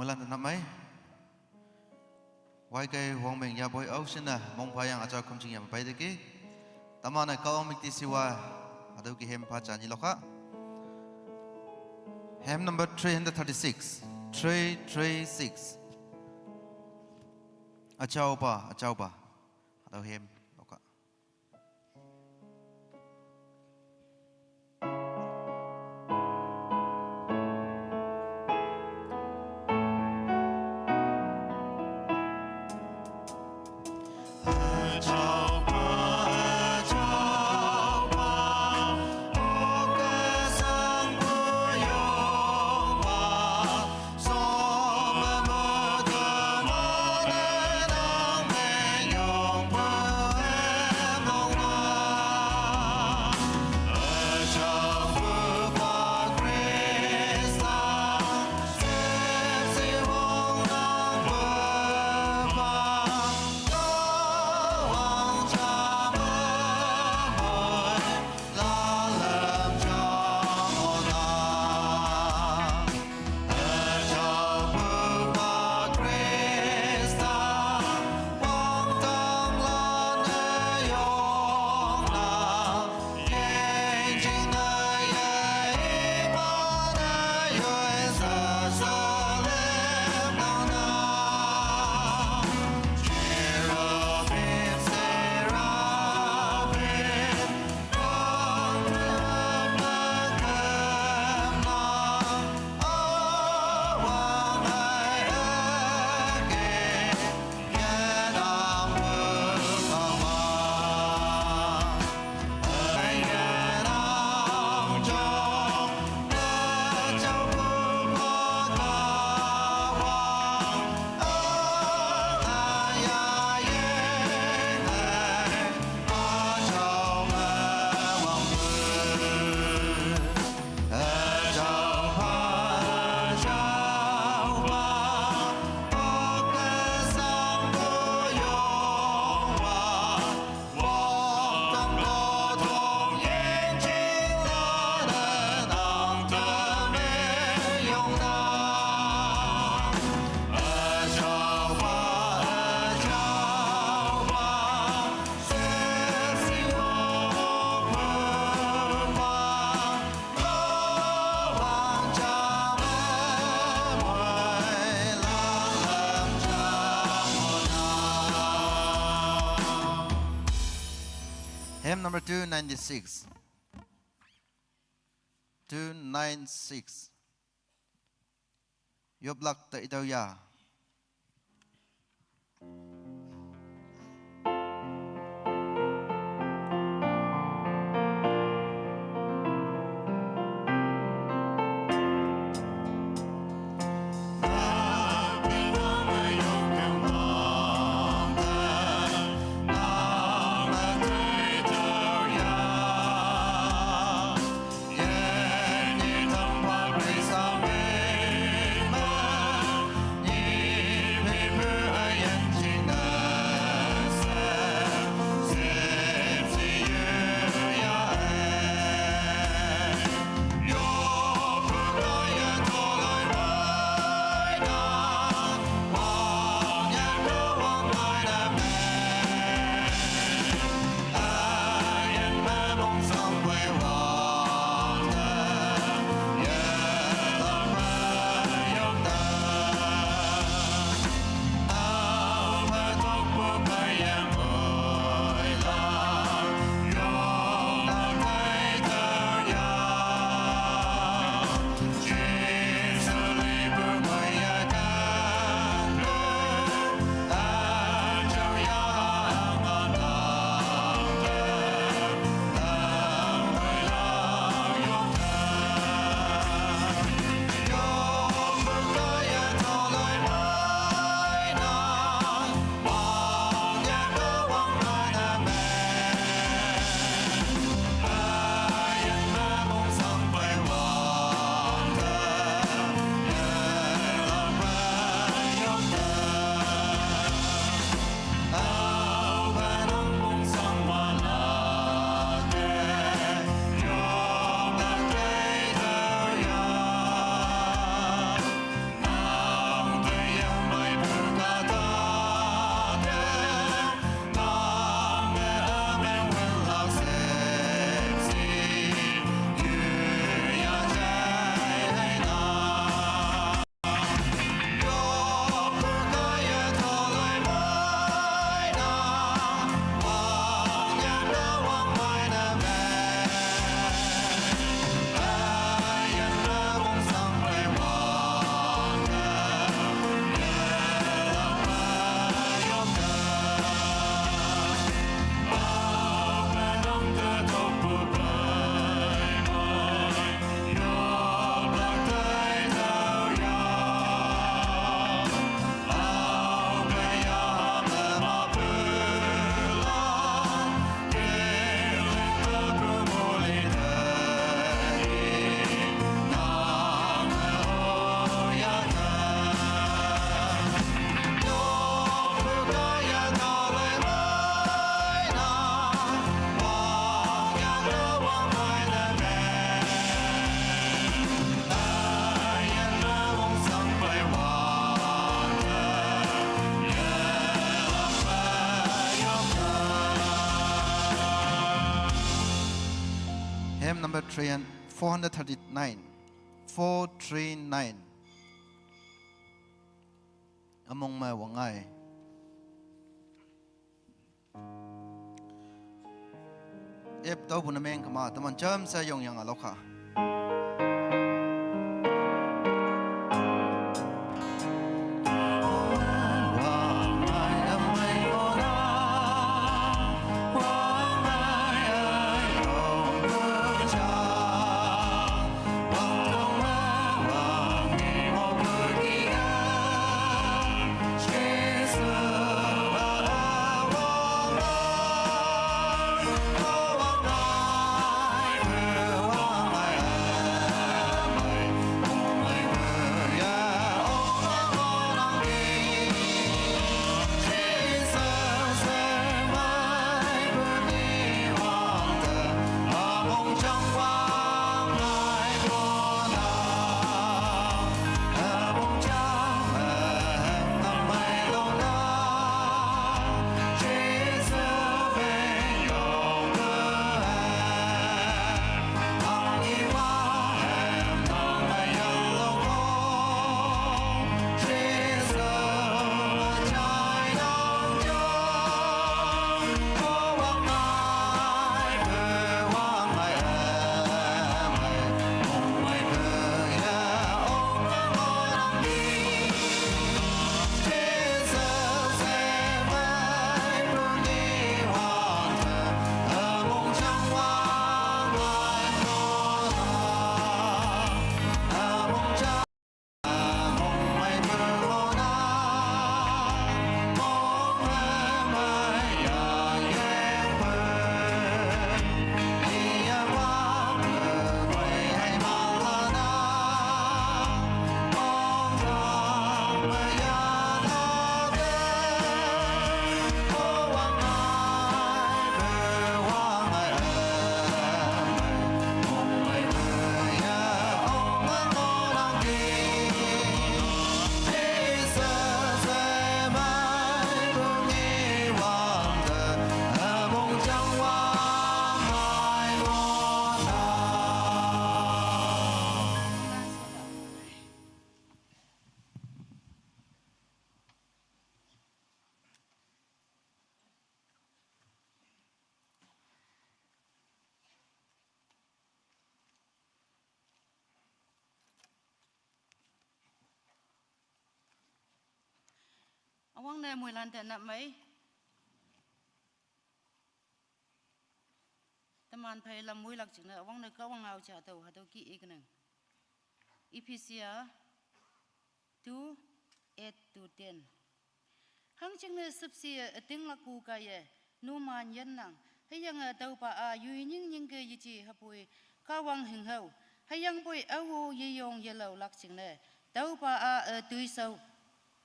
Mulan na namay. Wai kay Wang Meng ya boy ocean na mong payang aja kumching ya pai de ki. Tama na kaw mikti siwa adaw ki hem pa chani lokha. Hem number 336. 336. Achao pa. Adaw hem lokha. Hymn number 296. 296. Yoblak ta itaw ya. Hãy subscribe cho kênh Ghiền Mì Gõ để không bỏ lỡ number 439. 439. Among my wangai. Ep tau pun nameng kama teman jam saya yang aloka. Awang na mui lan na mai teman pai lam mui lak chingna awang na ka wang au cha tau ha tau ki iknang Ephesia 2:8-10 hang chingna subsi ating lak pu ka ye nu man yan nang hayang tau pa a yu ning ning ke yi chi ha pui ka wang hing hau hayang pui awu ye yong ye lau lak chingna tau pa a tui sau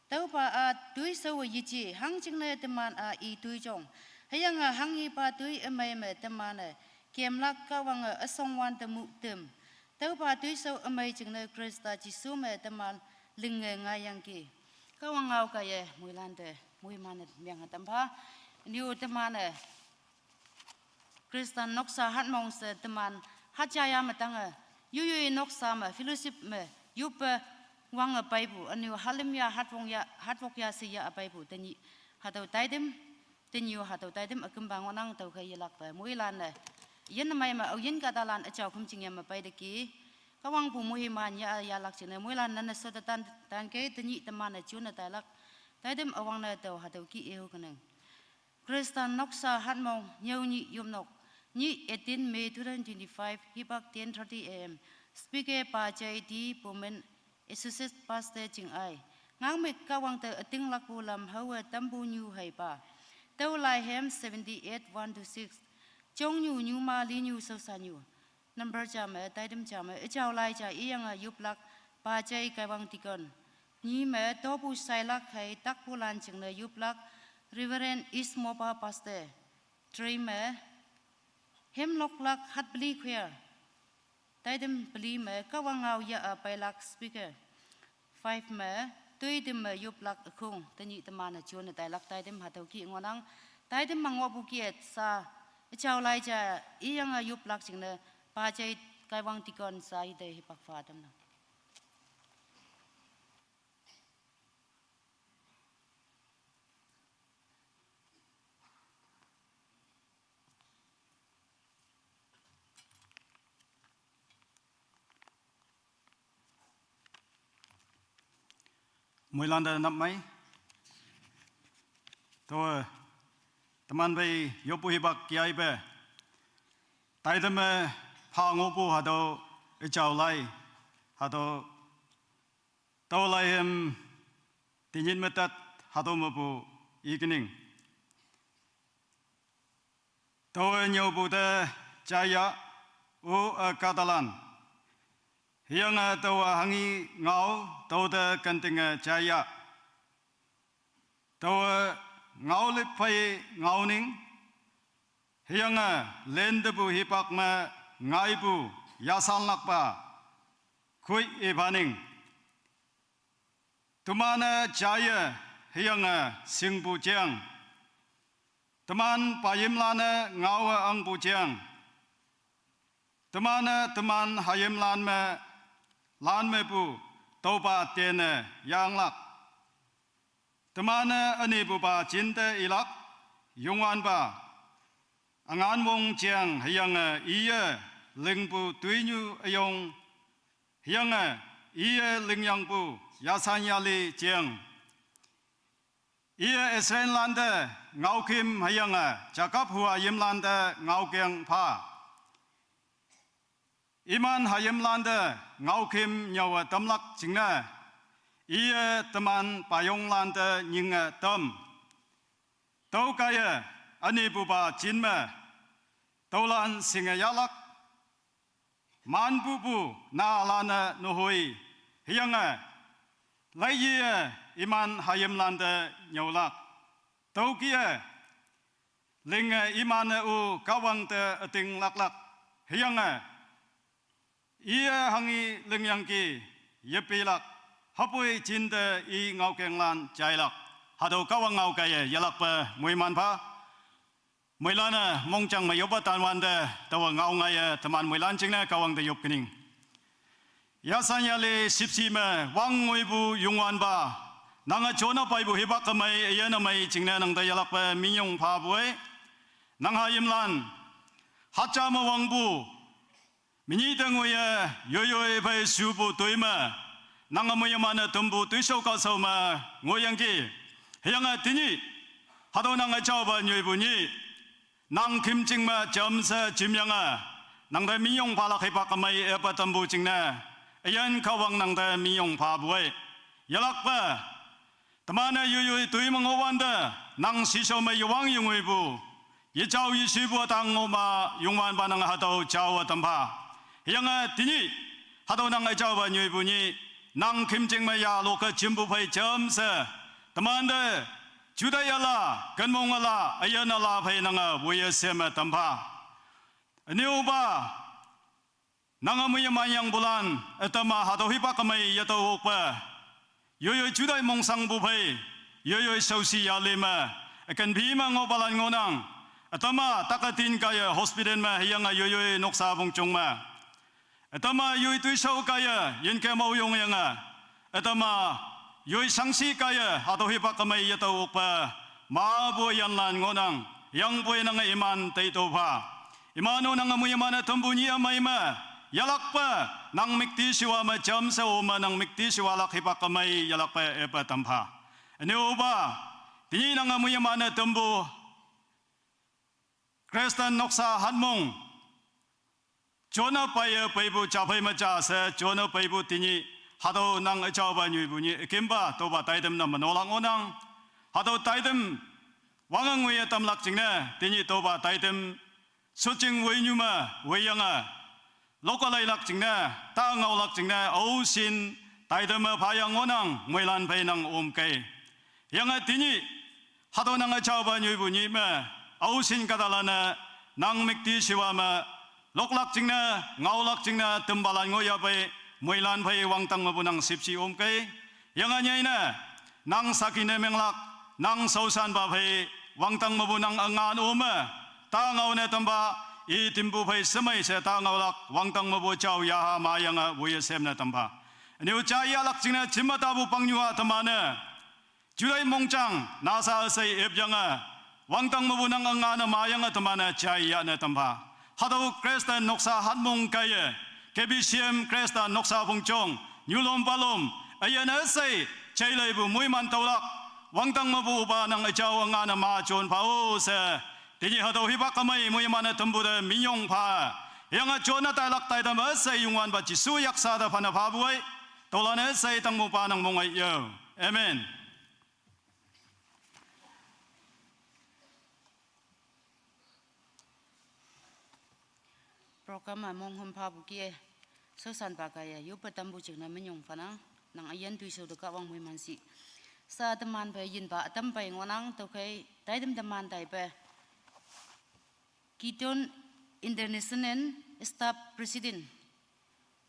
tau pa a tui sau yi chi hang chingna teman a I tui jong hayang hang yi pa tui amai me teman kem lak ka wang asong wan temu tem tau pa tui sau amai chingna Krista Jisu me teman ling ngayang ki ka wang au ka ye mui lan te mui man myang tampa niu teman Krista noksa hat mong se teman hat jaya matanga yu noksa ma fellowship me yup wang Bible anu halimya hatwok ya siya Bible tani hatau taidem tani hatau taidem akembang wanang tau kai lak pa muilan yen mai ma yen katalan achau kumching ya ma paideki kawang pu mui man ya lak chine muilan nan so tan ke tani teman chuna talak taidem awang na tau hatau ki eu kanang Kristan noksa hatmong nyau ni yumnok ni 18 May 2025 hibak 10:30 am speaker pa jai di pumen Associate Pastor Ching Ai ngang me kawang te ating lakpu lam hawa tambu nyu hai pa tau lai hem 78:1-6 chong nyu ma li nyu so sa nyu number jam taidem jam chau lai cha iyang yup lak pa jai kawang tikon ni me to pu sai lak hai tak pu lan ching le yup lak Reverend Ismopa Pastor 3 me hem lok lak hat bli khya taidem bli me kawang au ya pailak speaker 5 me tui dem yup lak khung tani tamana chon tailak taidem hatau ki ngonang taidem mango bukiet sa chau lai cha iyang yup lak chingna pajai kai wang tikon sai de hipak fadam na Mùi lan đã nằm mấy tôi teman bay yopu hibak kiai be tai dem pha ngopu hado chau lai hado tau lai tinin metat hado mopu evening tôi nhiều bu de jaya u Catalan hiang tau hangi ngau tau de kanting jaya tau ngau lip phai ngau ning hiang lên bu hipak ma ngai bu yasan lakpa khui evaning tumana jaya hiang sing bu jiang teman payim lana ngau ang bu jiang teman hayim lan me bu toba tene yang lak temana ani bu ba jinte ilak yungwan ba angan mong jiang hiang iya ling bu tuinyu ayong hiang iya ling yang bu yasan yali jiang iya esren lande ngau kim hiang jakap hua yim lande ngau keng pa iman hayim lande ngau kim nyawa tamlak jingna iya teman payong lande nyinga tam tau kaya ani buba jinma taulan singa yalak man bubu na lana nuhui hianga laiye iman hayim lande nyawlak tau kia linga iman u kawang te ating laklak hianga iya hangi lingyangki yepilak hapui jinde i ngau kenglan jailak hado kawang ngau kaya yalak pa muiman pa muilana mongchang mayoba tanwanda tawa ngau ngaya teman muilan jingna kawang de yop kening yasanyale sipsima wang ngoibu yungwan ba nanga jona paibu hibak kamai ayana mai jingna nang da yalak pa minyong pa buai nang hayimlan hachama wangbu Mini dengoya yoyoe bai subu toima nangamoya mana tumbu tuisau kasau ma ngoyangki hayanga tini hado nanga jawaba nyoibuni nang kimjingma jamsa jimyanga nangda miyong palak hibakamai epa tumbu jingna ayan kawang nangda miyong pabuai yalakpa tamana yoyoe toima ngowanda nang sisoma yuwang yungoibu yijau yisubu tangoma yungwan banang hado jawa tampa yang tini hado nang jawab nyuibuni nang kimjingma ya loka jimbupai jamsa temanda judayala kanmongala ayanala pai nang wiyasema tampa niuba nang muyamanyang bulan etama hado hibakamai yato okpa yoyo juday mongsang bupai yoyo sausi yalima akan bima ngobalan ngonang etama takatin kaya hospital ma yang yoyo noksa bongchongma etama yoi tuisau kaya yen ke mau yong yanga etama yoi sangsi kaya hado hibak kamai yatau okpa ma bo yan lan ngonang yang boy nang iman taito pa imano nang muyamana tambuni amaima yalakpa nang mikti siwa ma jamsa oma nang mikti siwa lak hibak kamai yalakpa epa tampa ene oba tini nang muyamana tambu Kristen noksa hanmong Jona paya paibu capai maca se Jona paibu tini hado nang jawaba nyuibuni kimba toba taidem na manolang onang hado taidem wangang waya tamlak jingna tini toba taidem sucing wainyuma wayanga lokalai lak jingna ta ngau lak jingna ausin taidem payang onang muilan painang omkai yang tini hado nang jawaba nyuibuni ma ausin kadalana nang mikti siwama Loklak jingna, ngaulak jingna, tembalan ngoya bay, muilan bay wangtang mabunang sipsi omkay. Yang anya ina, nang sakine menglak, nang sausan ba bay, wangtang mabunang angan oma. Ta ngaw na tamba, i timbu phai semai se ta ngawlak wangtang mabu chau ya ha ma yang woye semna tamba niu cha ya lak jingna jimata bu pangnyua tamana julai mongchang nasa sei ebjanga wangtang mabu nang angana ma yang tamana cha ya na tamba hadau krista noksa hanmong kaya kebisiem krista noksa bungchong nyulom balom ayana sei chailai bu muiman tawlak wangtang mabu ba nang ajaw angana ma jon pao se Dini hadau hibak kamai muimana tembuda minyong pa yang jona talak tai dam sei yungwan ba jisu yaksa da pana pabuai tolane sei tang mu pa nang mongai yo amen Program mong hum pa bukie sosan bagaya yu petambu jingna menyong panang nang ayan tu so deka wang muimansi sa teman ba yin ba tam pai ngonang to kai tai dem teman tai ba Kiton International Staff President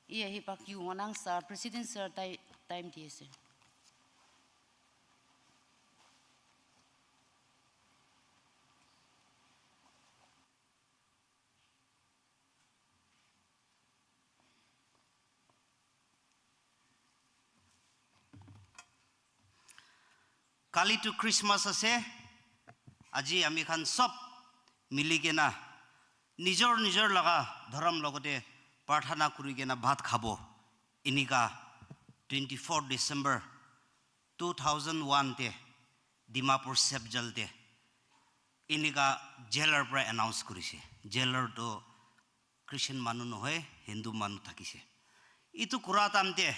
ia hipak yu ngonang sa President Sir time diese Kali tu Christmas ase aji ami khan sob mili kena nijor laga dharam logote parthana kuri kena bhat khabo inika 24 December 2001 te Dimapur Sebjal te inika jailer pra announce kurise jailer to Christian manu nohoy Hindu manu thakise itu kuratam te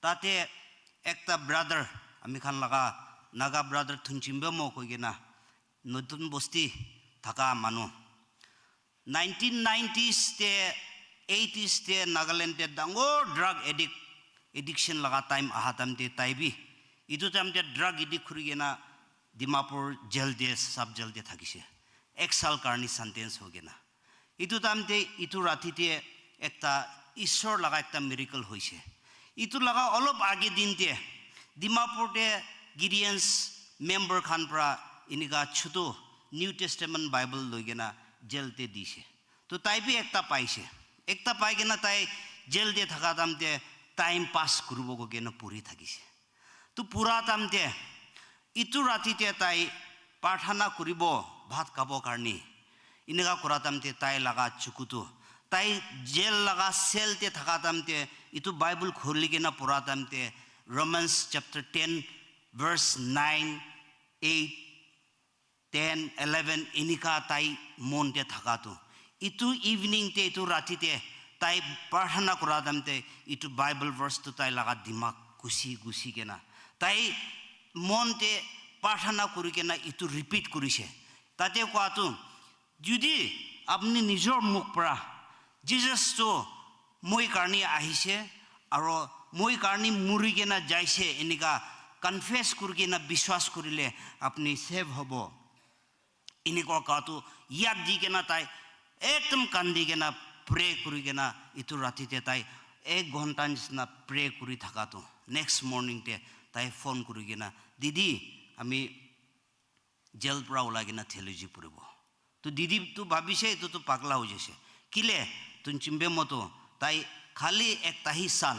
tate ekta brother ami khan laga Naga brother Thunchimbe mo kogena notun bosti thaka manu 1990s te 80s te Nagaland te dangor drug addiction laga time ahatam te taibi itu time te drug addict khurigena Dimapur jail de sub jail de thakise ek sal karni sentence hogena itu time te itu rati te ekta ishor laga ekta miracle hoise itu laga olop age din te Dimapur te Gideon's member khan pra inika chutu New Testament Bible loigena jail te dise to tai bi ekta paise ekta paigena tai jail de thaka damte time pass kurubo ko gena puri thakise to pura tamte itu rati te tai parthana kuribo bhat kabo karni inika kuratamte tai laga chukutu tai jail laga cell te thaka damte itu Bible kholi gena pura tamte Romans chapter 10 verse 9, 8, 10, 11 inika tai monte thakatu itu evening te itu rati te tai parthana kuradamte itu Bible verse to tai laga dimak gusi kena tai monte parthana kuri kena itu repeat kurise tate koatu judi apni nijor mukh pra Jesus to moi karni ahise aro moi karni muri kena jaise inika confess kurigena বিশ্বাস করিলে আপনি সেভ হব ইনিকো কাতু ইয়াদ দিকেনা তাই একদম কান্দিকেনা প্রে করিকেনা ইতু রাতিতে তাই 1 ঘন্টা নিসনা প্রে করি থাকাতো নেক্সট মর্নিং তে তাই ফোন করিকেনা দিদি আমি জেল পৰা ওলাগিনা থেলজি পড়ব তো দিদি তো ভাবিছে তো তো পাগলা হই যাছে কিলে তুন চিম্বে মতো তাই খালি একটা হিসান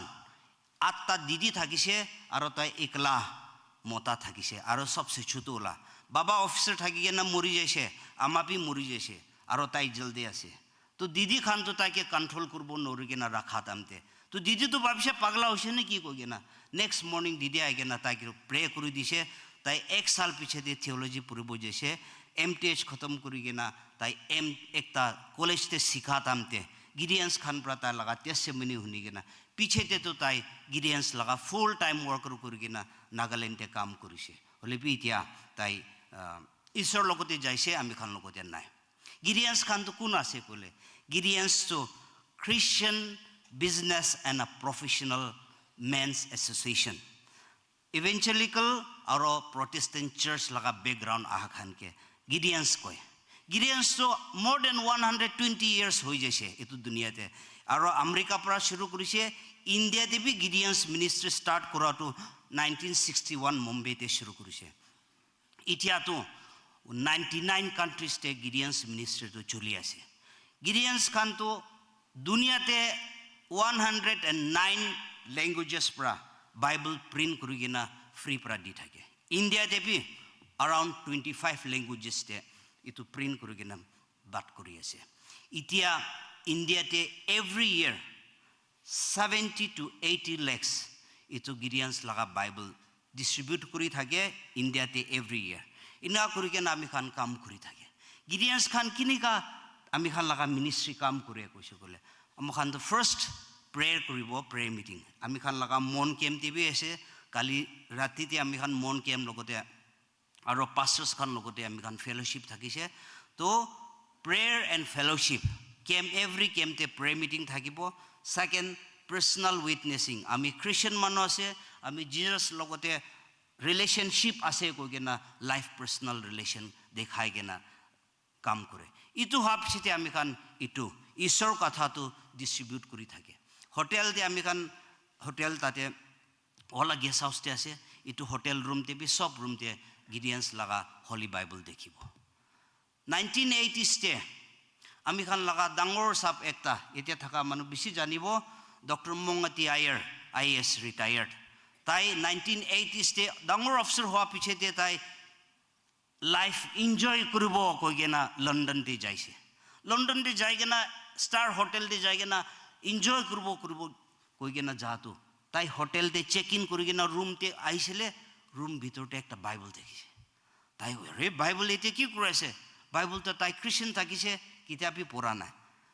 আত্মা দিদি থাকিছে আৰু তাই একলা মতা থাকিছে আৰু সবসে ছোটলা বাবা অফিসার থাকি না মরি যাইছে আমাপি মরি যাইছে আৰু তাই জলদি আছে তো দিদি খান তো তাকে কন্ট্রোল করব নরিগে না রাখা তামতে তো দিদি তো ভাবিছে পাগলা হইছে না কি কইগে না নেক্সট মর্নিং দিদি আইগে না তাকে প্রে করে দিছে তাই 1 সাল পিছে দিয়ে থিওলজি পড়ব যাইছে এমটিএইচ খতম করিগে না তাই একটা কলেজতে শিখাতামতে गिडियंस खान प्रता लगा टेस्टिमनी हुनिगेना पीछे ते तो ताई गिडियंस लगा फुल टाइम वर्कर करिगेना नागालैंड ते काम करिसे हले पिटिया ताई ईश्वर लगते जाइसे आमी खान लगते नाय गिडियंस खान तो कोन आसे कोले गिडियंस तो Christian business and a professional men's association इवेंचुअलिकल और प्रोटेस्टेंट चर्च लगा बैकग्राउंड आहा खान के गिडियंस कोय गिडियंस तो मोर देन 120 years हो जैसे इतु दुनिया ते और अमेरिका पर शुरू करिसे इंडिया ते भी गिडियंस मिनिस्ट्री स्टार्ट करा तो 1961 मुंबई ते शुरू करिसे इतिया तो 99 कंट्रीज ते गिडियंस मिनिस्ट्री तो चली आसे Gideons khan to duniate 109 languages pra Bible print kurigena free pra di thake. India te pi around 25 languages te itu print kurigena bat kuri ase. Itia India te every year 70 to 80 lakhs itu Gideons laga Bible distribute kuri thake India te every year. Ina kurigena ami khan kam kuri thake. Gideons khan kinika ami khan laga ministry kam kuri koise kole. Ami khan the first prayer kuribo prayer meeting. Ami khan laga mon kem te bi ase kali rati te ami khan mon kem logote aro pastors khan logote ami khan fellowship thakise. To prayer and fellowship came every came te prayer meeting thakibo. Second, personal witnessing. Ami Christian manu ase, ami Jesus logote relationship ase koigena life personal relation dekhai gena kam kore. Itu hapsite ami khan itu Ishor katha to distribute kuri thake. Hotel te ami khan hotel tate ola guest house te ase, itu hotel room te bi sob room te Gideons laga Holy Bible dekhibo. 1980s te ami khan laga dangor sap ekta etia thaka manu bisi janibo Dr. Mongati Iyer IAS retired. Tai 1980s te dangor officer hoa piche te tai life enjoy kuribo koigena London te jaise. London te jaigena star hotel te jaigena enjoy kuribo koigena jatu. Tai hotel te check in kurigena room te aisele room bhitor te ekta Bible dekhise. Tai re Bible ete ki kurase? Bible to tai Christian thakise kitabi purana.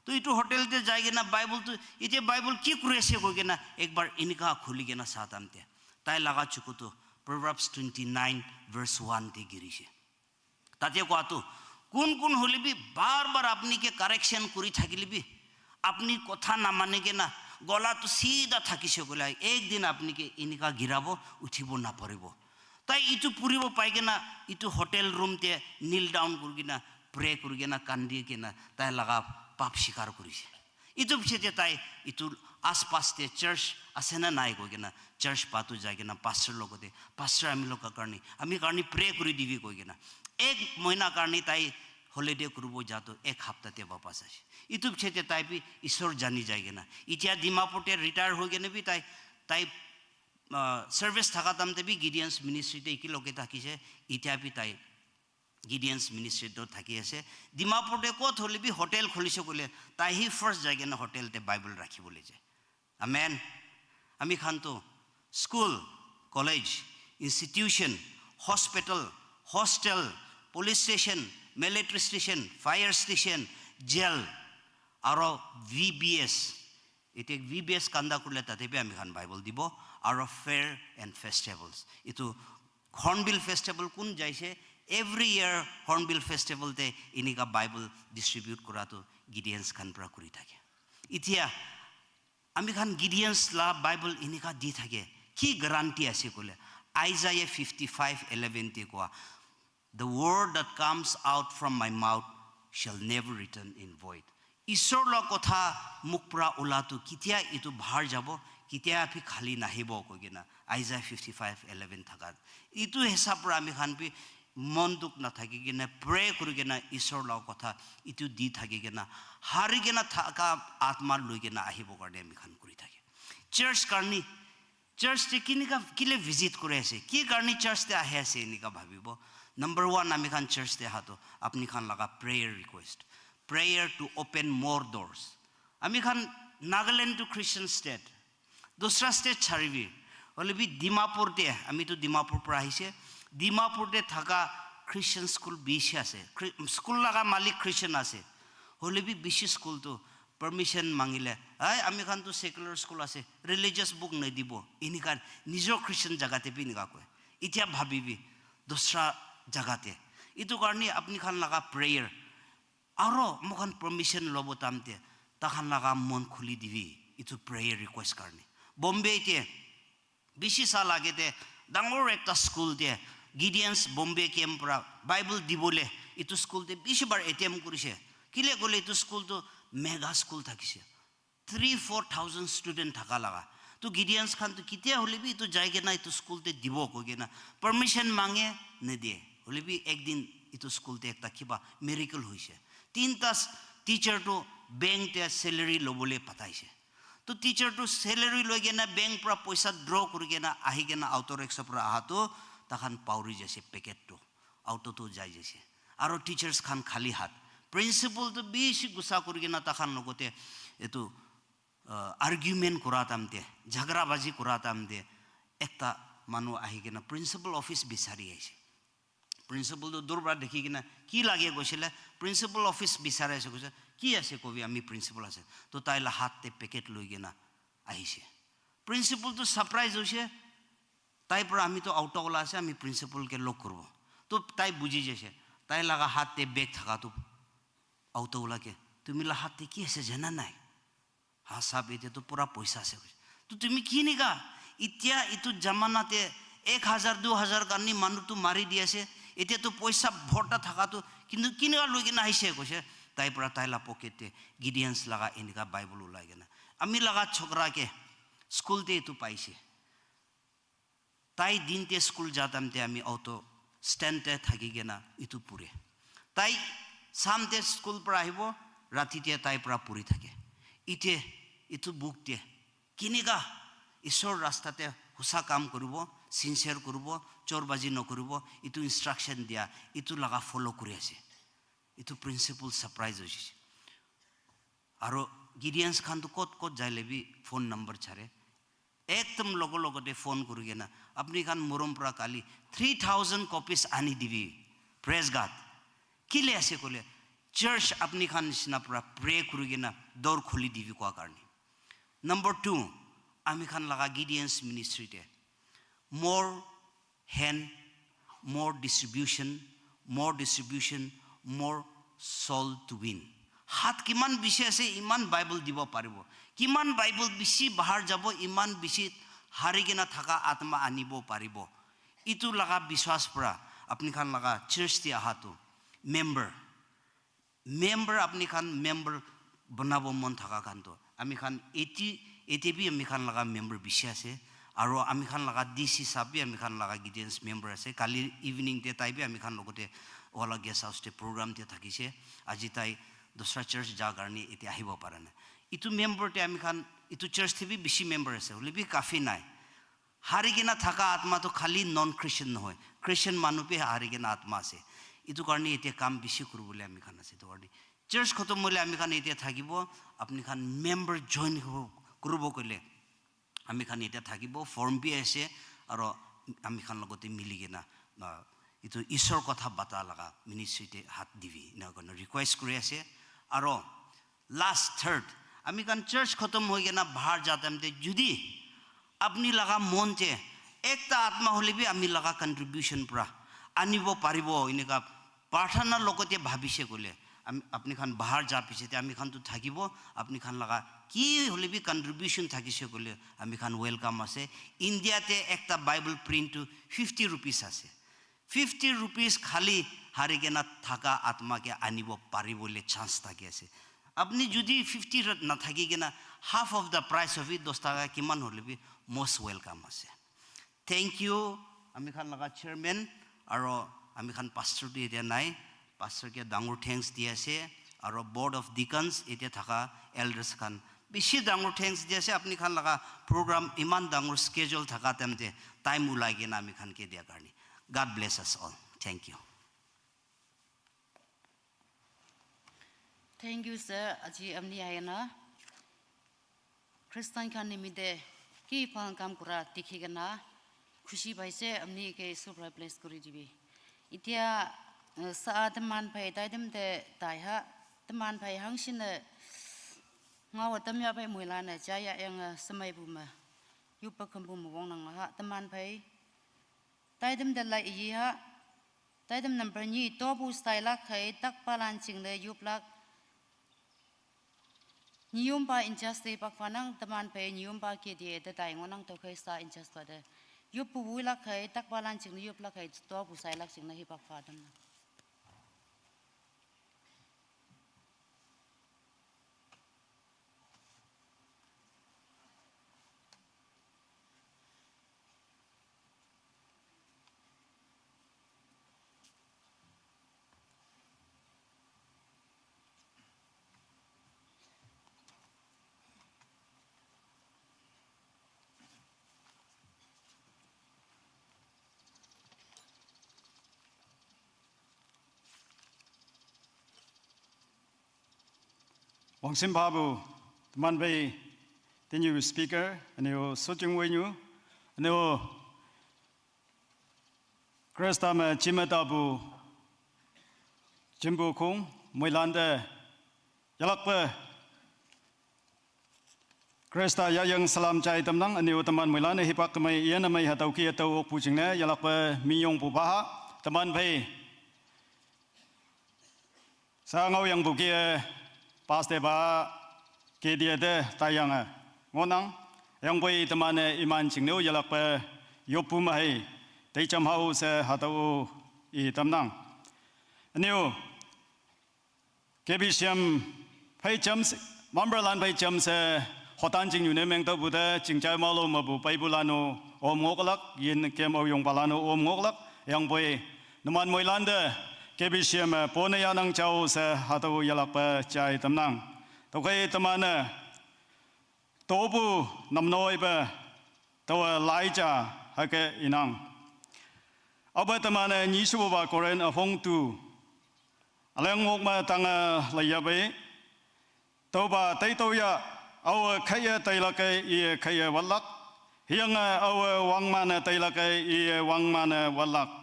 To itu hotel te jaigena Bible to ite Bible ki kurase koigena ekbar inika khuligena satamte. Tai laga chukutu Proverbs 29 verse 1 te girise. Tate koatu kun holibi bar apni ke correction kuri thakilibi apni kotha na manege na gola to sida thakise gola ek din apni ke inika girabo uthibo na paribo. Tai itu puribo paigena itu hotel room te kneel down kurgina pray kurgina kandi kena tai laga pap shikar kurise. Itu bchete tai itu aspas te church asena nai kogena church patu jaigena pastor logote pastor ami loka karni pray kuri divi kogena ek moina karni tai holiday kurubo jato ek hafta te wapas ase. Itu bchete tai bi Ishor jani jaigena. Itia Dimapur te retire hogene bi tai service thakatam te bi Gideons ministry te ikiloke thakise itia bi tai Gideons ministry to thaki ase. Dimapur te kot hole bi hotel kholise kole tai hi first jaigena hotel te Bible rakhi bole je. Amen. Ami khan to school, college, institution, hospital, hostel, police station, military station, fire station, jail, aro VBS. Ite VBS kanda kurle tate pe ami khan Bible dibo. Aro fair and festivals. Itu Hornbill festival kun jaise. Every year Hornbill festival te inika Bible distribute kurato Gideons khan pra kuri thake. Itia ami khan Gideons la Bible inika di thake. Ki guarantee ase kole. Isaiah 55:11 te koa. The word that comes out from my mouth shall never return in void. Ishor la kotha mukpra ulatu kitia itu bahar jabo kitia phi khali nahibo kogena Isaiah 55:11 thakat. Itu hesab ra ami khan pi mon duk na thakigena pray kurigena Ishor la kotha itu di thakigena harigena thaka atma luigena ahibo karne ami khan kuri thake. Church karni church te kinika kile visit kore ase ki karni church te ahe ase nika bhabibo. Number 1 ami khan church te hato apni khan laga prayer request, prayer to open more doors. Ami khan Nagaland to Christian state, dusra state charibi hole bi Dimapur te ami to Dimapur pra ahise. Dimapur te thaka Christian school bishi ase, school laga malik Christian ase hole bi bishi school to permission mangile ai ami khan to secular school ase religious book nai dibo inikar nijo Christian jagate bi nika koy itia bhabibi dusra jagate itu karni apni khan laga prayer aro mokhan permission lobo tamte takhan laga mon khuli divi itu prayer request karni. Bombay te bishi sa lagete dangor ekta school te Gideons Bombay camp pra Bible dibole itu school te bishi bar ATM kurise kile gole itu school to mega school thakise 3-4,000 student thaka laga. To Gideons khan to kitia hole bi itu jaige na itu school te dibo kogena permission mange ne die hole bi ek din itu school te ekta kiba miracle hoise. 3 teacher to bank te salary lobole pataise to teacher to salary logena bank pra paisa draw kurigena ahigena auto rickshaw pra ahato takhan pauri jase packet to auto to jai jase aro teachers khan khali hat principal to bishi gusa kurigena takhan logote etu argument kuratamte jhagra baji kuratamte ekta manu ahigena principal office bisari aise principal to durbra dekhigena ki lage goisile principal office bisare ase goise ki ase kobi ami principal ase to taila hatte packet loigena ahise principal to surprise hoise tai pora ami to auto ola ase ami principal ke lok korbo to tai buji jese tai laga hatte bag thaka to auto ola ke tumi la hatte ki ase jana nai ha sab ite to pura paisa ase to tumi ki niga ইতিয়া ইটো জামানাতে 1000 2000 কানি মানুহ তো মাৰি দি আছে এতিয়া তো পইচা ভৰ্তা থাকাটো কিন্তু কিনগা লৈ কিনা আহিছে কৈছে তাই পৰা তাইলা পকেটে গিডিয়ান্স লাগা এনেকা বাইবল ওলাই কিনা আমি লাগা ছকৰাকে স্কুলতে ইটো পাইছে তাই দিনতে স্কুল যাতামতে আমি অটো স্ট্যান্ডে থাকি কিনা ইটো পুৰে তাই সামতে স্কুল পৰা আহিব ৰাতিতে তাই পৰা পুৰি থাকে ইতে ইটো বুকতে কিনগা ঈশ্বৰ ৰাস্তাতে হুসা কাম কৰিব সিনসিয়াৰ কৰিব চোৰবাজি নকৰিব ইটো ইনস্ট্ৰাকশন দিয়া ইটো লাগা ফলো কৰি আছে ইটো প্ৰিন্সিপল সাৰপ্ৰাইজ হৈছে আৰু গিডিয়ান্স খান তো কত কত যাইলেবি ফোন নম্বৰ ছাৰে একদম লগতে ফোন কৰি কেনা আপুনি খান মৰম পৰা কালি 3000 কপিজ আনি দিবি প্ৰেজ গড কিলে আছে কলে চাৰ্চ আপুনি খান নিচিনা পৰা প্ৰে কৰি কেনা দৰ খুলি দিবি কোৱা কাৰণে নম্বৰ 2 আমি খান লাগা গিডিয়ান্স মিনিষ্ট্রিতে more hand more distribution more soul to win হাত কিমান বেছি আছে ইমান বাইবেল দিব পাৰিব কিমান বাইবেল বেছি বাহাৰ যাব ইমান বেছি হাৰিগিনা থাকা আত্মা আনিব পাৰিব ইটো লাগা বিশ্বাস পৰা আপুনি খান লাগা চাৰ্চ দি আহাটো মেম্বাৰ আপুনি খান মেম্বাৰ বনাব মন থাকা কান্ত আমি খান 80 বি আমি খান লাগা মেম্বাৰ বেছি আছে আৰু আমি খান লাগা ডিসি সাবি আমি খান লাগা গিডিয়ান্স মেম্বাৰ আছে কালি ইভিনিং তে তাইবি আমি খান লগতে ওলা গেছ হাউসতে প্ৰগ্ৰাম তে থাকিছে আজি তাই দোসৰা চাৰ্চ যা কাৰণে এতে আহিব পাৰা না ইটো মেম্বাৰ তে আমি খান ইটো চাৰ্চ থেবি বেছি মেম্বাৰ আছে হলিবি কাফি নাই হাৰিগিনা থাকা আত্মা তো খালি নন খ্ৰীষ্টিয়ান নহয় খ্ৰীষ্টিয়ান মানুহে হাৰিগিনা আত্মা আছে ইটো কাৰণে এতে কাম বেছি কৰিবলৈ আমি খান আছে তো কাৰণে চাৰ্চ খতম হলে আমি খান এতে থাকিব আপুনি খান মেম্বাৰ জয়েন কৰিব কইলে আমি খান এটা থাকিব ফর্ম বি আছে আৰু আমি খান লগতে মিলি কিনা ইটো ঈশ্বৰ কথা বাতা লাগা মিনিষ্ট্রিতে হাত দিবি না কোন রিকোয়েস্ট কৰি আছে আৰু লাস্ট থার্ড আমি খান চার্চ খতম হৈ কিনা বাহাৰ যাতামতে যদি আপনি লাগা মনতে একটা আত্মা হলিবি আমি লাগা কন্ট্রিবিউশন পৰা আনিব পাৰিব এনেকা প্ৰাৰ্থনাৰ লগতে ভাবিছে কলে আপনি খান বাহাৰ যা পিছতে আমি খান তো থাকিব আপনি খান লাগা কি হলিবি কন্ট্রিবিউশন থাকিছে কলে আমি খান ওয়েলকাম আছে ইন্ডিয়াতে একটা বাইবেল প্রিন্ট 50 রুপিস আছে 50 রুপিস খালি হারিগেনা থাকা আত্মাকে আনিব পারিবলে চান্স থাকে আছে আপনি যদি 50 না থাকি কিনা half of the price of it 10 টাকা কিমান হলিবি মোস্ট ওয়েলকাম আছে থ্যাংক ইউ আমি খান লাগা চেয়ারম্যান আৰু আমি খান পাস্টৰ দি দিয়া নাই পাস্টৰকে ডাঙৰ থ্যাঙ্কস দি আছে আৰু বোর্ড অফ ডিকনস এতিয়া থাকা এল্ডার্স খান বেছি ডাঙৰ থ্যাঙ্কস দি আছে আপনি খান লাগা প্রোগ্রাম ইমান ডাঙৰ স্কেজুল থাকা তেমতে টাইম উলাই কিনা আমি খানকে দিয়া কাৰণে God bless us all thank you sir aji amni ayana Kristan kan nimide ki pang kam kura tikhigana khushi baise amni ke super place kuri dibi itia saat man pai daidem de daiha teman pai hangsin ngaw tamya pai muilana jaya yang semai buma yupa kembu mawong nang ha teman pai daidem de lai yi ha daidem number ni to bu style la khai tak palan ching le yuplak nium ba injustice pak fanang teman pai nium ba ke die de dai ngonang to khai sa injustice de yup bu la khai tak palan ching yuplak khai to bu style la ching na hi pak fa dam Wangsim Babu, teman bay, tenyu speaker, aneo sojung wenyu, aneo Krista me Chimetabu, Jimbo Kung, Moilande, Yalakpe, Krista Yayang Salam Chai Tamnang, aneo teman Moilande, hipak kemai iyan amai hatau ki atau ok pucingnya, Yalakpe Miyong Pubaha, teman bay. Sa ngau yang bukia paste ba ke dia de tayang ngonang yang boy teman iman cingnu yalak pe yopu mai tei cham hau se hatau I tamnang aniu ke bi siam pai cham mamberlan pai cham se hotan jing yu ne meng ta bu de jing chai ma lo ma bu pai bulano om ngoklak yin kem au yong balano om ngoklak yang boy numan moilande KBCM pone yanang chau se hatau yalak pa chai tamnang to kai tamana tobu namnoi ba to laija hake inang aba tamana nisu ba koren afong tu aleng ngok ma tanga layabe to ba tai to ya aw khaya tai la kai I khaya walak hiang aw wang mana tai la kai I wang mana walak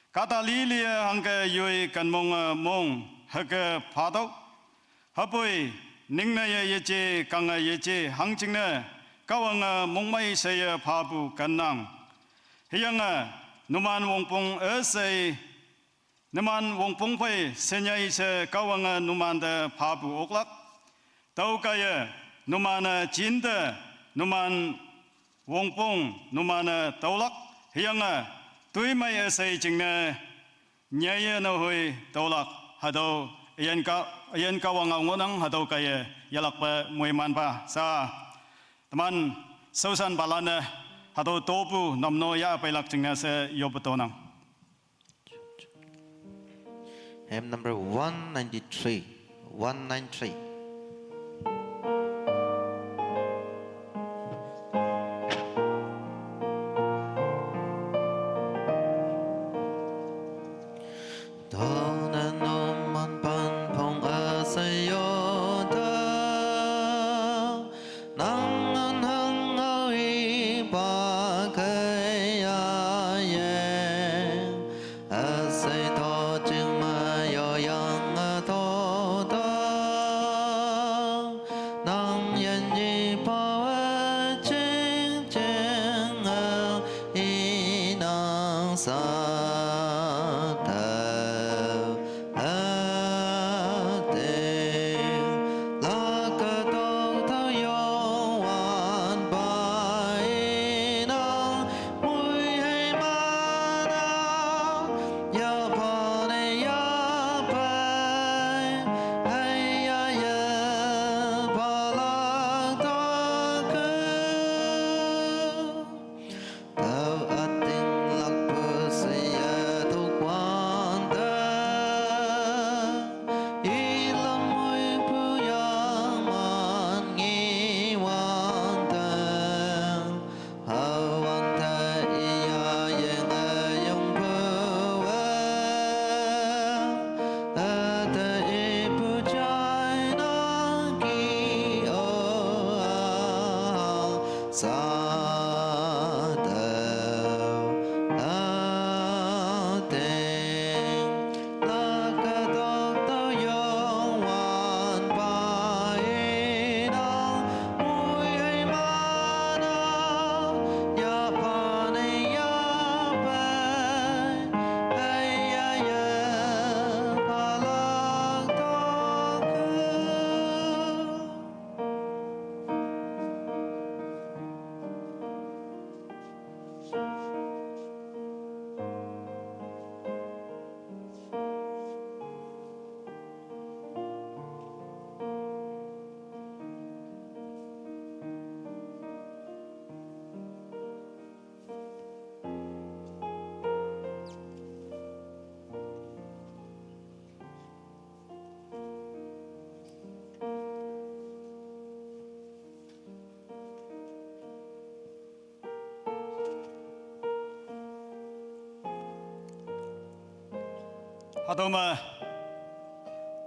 Kata lilia hangke yui kan mong hake padok hapoi ningna yeche kanga yeche hangchingna kawanga mongmai saya pabu kanang hiyanga numan wongpong esai numan wongpong pai senyai se kawanga numan de pabu oklak tau kaya numan jinda numan wongpong numan taulak hiyanga Tui mai esai jingna nyaya no hui tolak hado iyan ka wang ngonang hado kaya yalak pa muiman pa sa teman sausan balana hado topu namno ya pailak jingna se yobetonang Hymn number 193. 193. Hadoma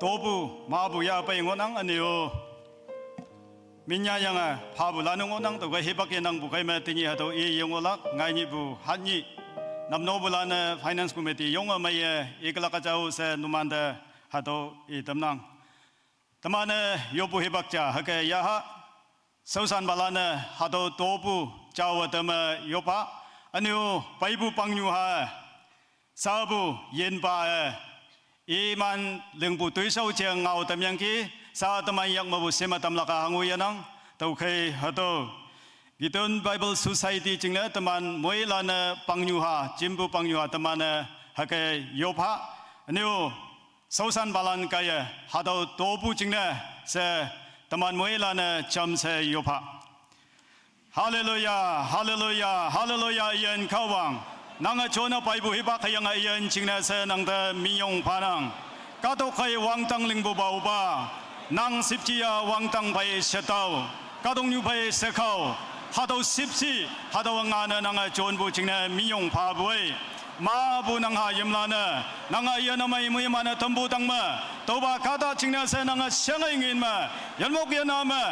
tobu mabu ya pai ngonang anio minya yang pabu lanu ngonang to ga hebak yang bukai ma tini hato e yongolak ngai ni bu hanyi namno bulana finance committee yonga mai ikla ka jau se numanda hato e tamnang tamane yobu hebak cha hake ya ha sausan balana hato tobu jawa tama yopa anu paibu pangyu ha sabu yenba iman lengbu tuisau cheng ngau tamyang ki sa tamay yak mabu sema tamlaka hangu yanang tau kay hato giton Bible Society chingna taman moilana pangyuha jimbu pangyuha tamana hake yopa anu sausan balan kaya hato tobu chingna se taman moilana cham se yopa haleluya haleluya haleluya iyan kawang nanga chona paibu hiba kayanga iyan chingna se nangda miyong panang kato kay wangtang lingbu bauba nang sipjiya wangtang bai setau kadong nyu bai sekau hado sipsi hado ngana nanga jonbu jingna miyong pabui ma bu nang ha yimlana nanga yana mai mui mana tambu tangma toba kada jingna se nanga shangai ngin ma yalmok yana ma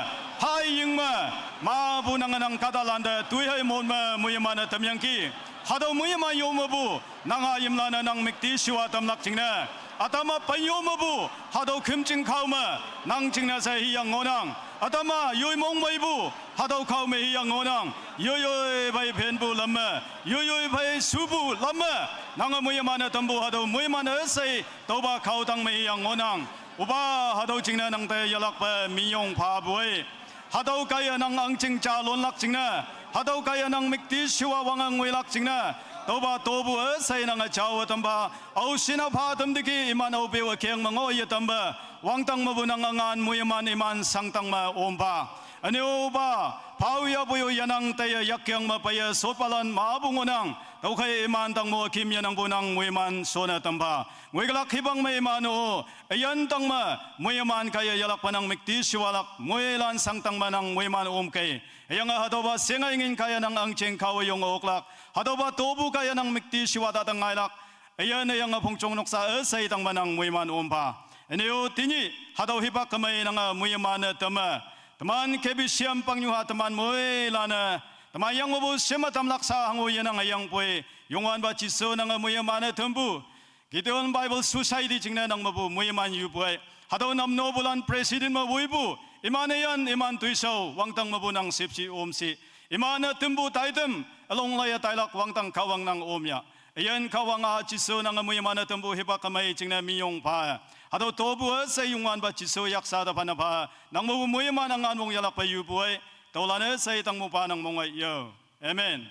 hai ying ma bu nanga nang kada landa tui hai mon ma mui mana tamyang ki hado mui ma yoma bu nanga yimlana nang mikti shiwa tamlak jingna atama payomabu hado kimjing kauma nang jingna sa hiyang ngonang atama yoy mong maibu hado kaume hiyang ngonang yoyoy bai penbu lamma yoyoy bai subu lamma nanga muyamana tambu hado muyamana sai toba kaudang me hiyang ngonang uba hado jingna nang te yalak ba miyong pabuai hado kaya nang angjing jalon lak jingna hado kaya nang mikti shiwa wangang wilak jingna toba tobu sai nang jawa tamba au sina pha tamdiki iman au bewa keng mango ye tamba wangtang mabunang angan muyaman iman sangtang ma omba anioba pauya buyo yanang taya yakyang mapaya sopalan mabungonang taukai iman tang mo kim yanang bunang muyaman sona tamba muiglak hibang may imano ayan tang ma muyaman kaya yalak panang mikti siwalak muyalan sangtang manang muyaman omkay ayang hadoba sengayngin kaya nang angcheng kawayong oklak hadoba tobu kaya nang mikti siwadatang ngaylak ayan ayang pongchong noksa asay tang manang muyaman omba anio tini hadaw hibak kamay nang muyaman tama teman kebi siam pangyuha teman muilana teman yang mabu sema tamlaksa hangu yanang ayang poe yongwan ba jiso nang muyamana tembu gideon Bible Society jingna nang mabu muyaman yupoe hadaw namno bulan president ma buibu imanayan iman tuisaw wangtang mabu nang sipsi omsi imana tembu taidem along laya tailak wangtang kawang nang omya ayan kawang jiso nang muyamana tembu hibak kamay jingna miyong pa hado tobu sa yungwan ba jiso yaksada panapa nang mo muyaman ang anmong yalak pa yubuay tolane sa itang mo pa nang mongay yo amen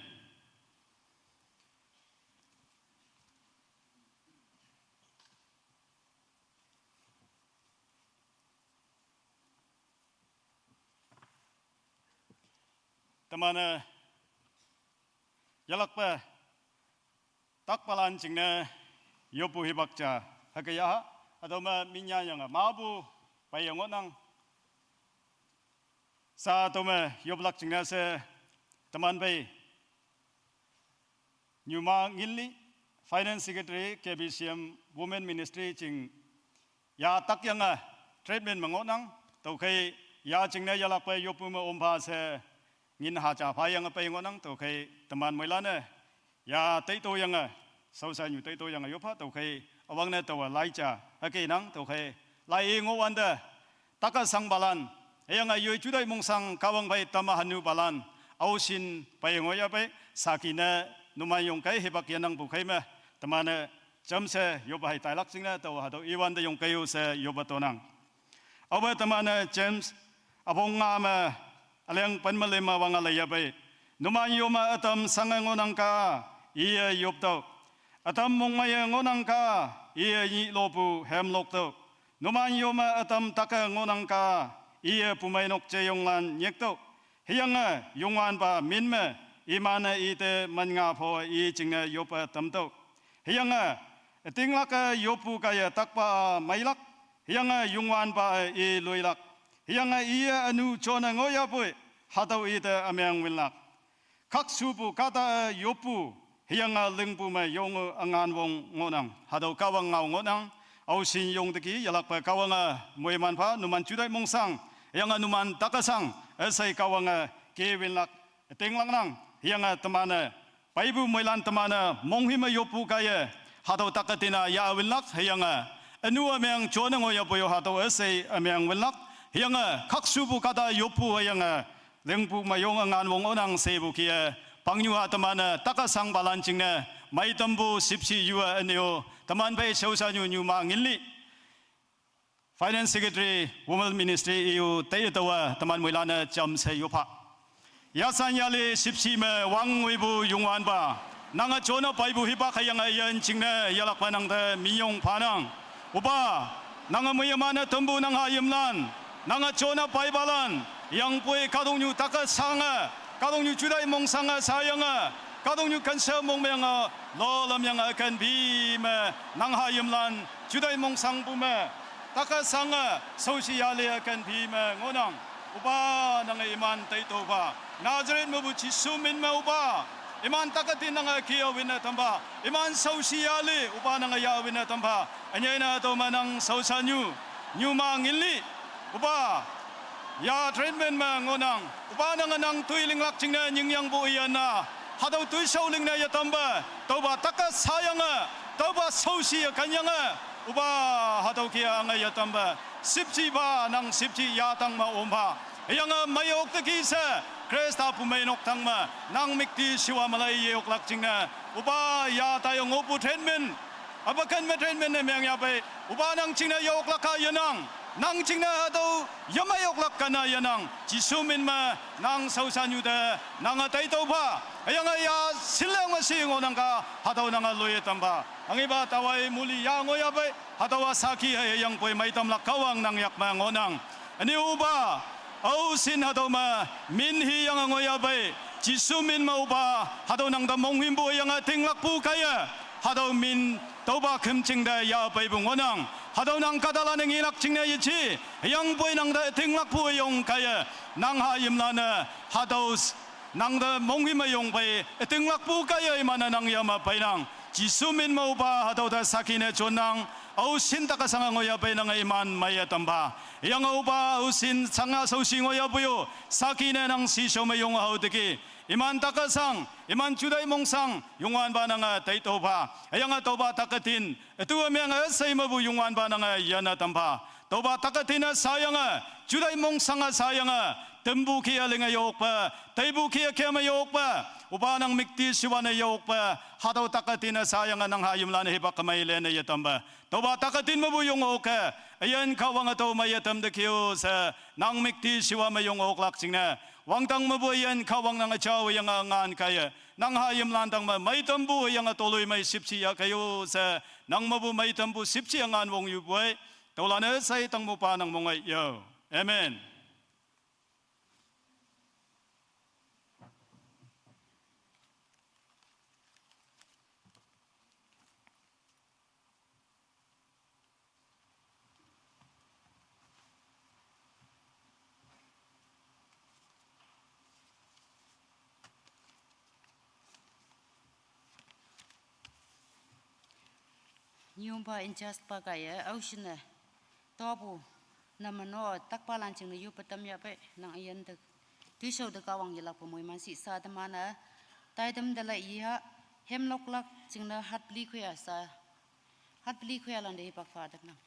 tamana yalak pa takpalan jingna yobu hibakja hakaya atau minya yang mabu bayang onang sa tome yoblak jingna se teman bay nyuma ngilli finance secretary KBCM women ministry jing ya tak yang treatment mengonang tau kai ya jingna yalak bay yobu ma ompa se ngin haja bayang bay ngonang tau kai teman moilane ya taito yang sausa nyu taito yang yopa tau kai awang na tawa laija hake nang to khe lai ngo wanda taka sang balan ayang ayoy judai mongsang kawang bai tama hanu balan ausin bai ngoya bai sakina numayong kai hebak yanang bukai ma tamana jamse yobai tailak singna tawa hado iwanda yong kayo se yobatonang awa tamana James abonga ma alang panmalema wanga laya bai numayoma atam sangangonang ka iya yopto atam mongmaya ngonangka iya yi lobu hemlokto numan yoma atam taka ngonangka iya pumainok jeyonglan nyekto hiyanga yongwan ba minme imana ite manga pho i jingna yopa tamto hiyanga tinglaka yopu kaya takpa mailak hiyanga yongwan ba i loilak hiyanga iya anu chona ngoya boy hadaw ite ameng wilnak kak subu kata yopu hiyanga lengpu ma yong angan wong ngonang hadaw kawang ngau ngonang au sin yong deki yalak pa kawanga moyman pa numan judai mongsang hiyanga numan takasang esai kawanga kewin lak tenglang nang yang temana paibu moilan temana monghima yopu kaya hado takatina ya winlak yang anu amang chonang oya boyo hado esai amang winlak yang kaksubu kata yopu yang lengpu mayong ngan wong onang sebu kia pangnyua temana takasang balancingna mai tambu sipsi yua aneo teman bai sausanyu nyuma ngilli Finance Secretary Women Ministry EU taitawa teman moilana jam sayupa Yasanyale sipsi me wang wibu yungwan ba nanga chona paibu hiba kayang ayan chingna yalak panang de miyong panang uba nanga muyamana tembu nang hayimlan nanga chona paibalan yang pui kadongyu taka sanga kadongyu judai mong sanga sayanga kadongyu kansa mong menga lolam yang akan bima nang hayimlan judai mong sang bume taka sanga sosiale akan bima ngonang uba nanga iman taito ba Nazaret mabuci sumin ma uba iman takatin nanga kiyo wina tamba iman sosiale uba nanga ya wina tamba anyay na to manang sausanyu nyuma ngili uba ya treatment ma ngonang uba nanga nang tuiling lakching na nyingyang bu iyana hadaw tui sauling na yatamba toba taka sayanga toba sosia kanyanga uba hadaw kia anga yatamba sipsi ba nang sipsi yatang ma omba yang mayok te kisa Krista pumainok tangma nang mikti siwa malay yok lakchingna uba ya tayo ngopu treatment abakan me treatment ne meng ya bai uba nang chingna yok lakka yanang nang chingna hado yamayok lakkana yanang jisumin ma nang sausanyu de nang atai to ba yang ya silang masing onang ka hado nang loye tamba angiba tawai muli ya ngoya bai hado saki yang poi maitam lakkawang nang yak ma ngonang ani uba Au sin hado ma min hi yang ngoya bai jisu min mau ba hado nang da mong him bo yang tinglak pu kaya hado min toba kemching da ya bai bung onang hado nang kadala nang ilak ching na yichi yang boi nang da tinglak pu yong kaya nang ha yim lana hado nang da mong him yong bai tinglak pu kaya imana nang ya ma bai nang jisu min mau ba hado da sakine chonang au sin taka sanga ngoya bai nang iman maya tamba yang uba usin sanga sausi ngoya buyo sakine nang sisyo mayong haudeki iman takasang iman judai mongsang yungwan ba nanga taito ba yang toba takatin itu amang asai mabu yungwan ba nanga yana tamba toba takatina sayanga judai mongsanga sayanga tembu kia lenga yokpa taibu kia kema yokpa uba nang mikti siwana yokpa hadaw takatina sayanga nang hayimlan hiba kamay lena yatamba toba takatin mabu yung oka ayan kawang ato mayatam de kiyo sa nang mikti siwa mayong oklak singna wangtang mabu ayan kawang nang achaw yang ngan kaya nang hayimlan tang may tambu yang atuloy may sipsiya kayo sa nang mabu may tambu sipsiya ngan wong yubuay tolana sa itang mupa ng mga yo amen. Nyumba injas pagaya ausina tobu namano takpalan ching yu patam ya pe nang ayan de tiso de kawang yalak pamoy man si sa tamana taidam dala iha hemlok lak ching na hat bli khoya sa hat bli khoya lan de pak fa dak nang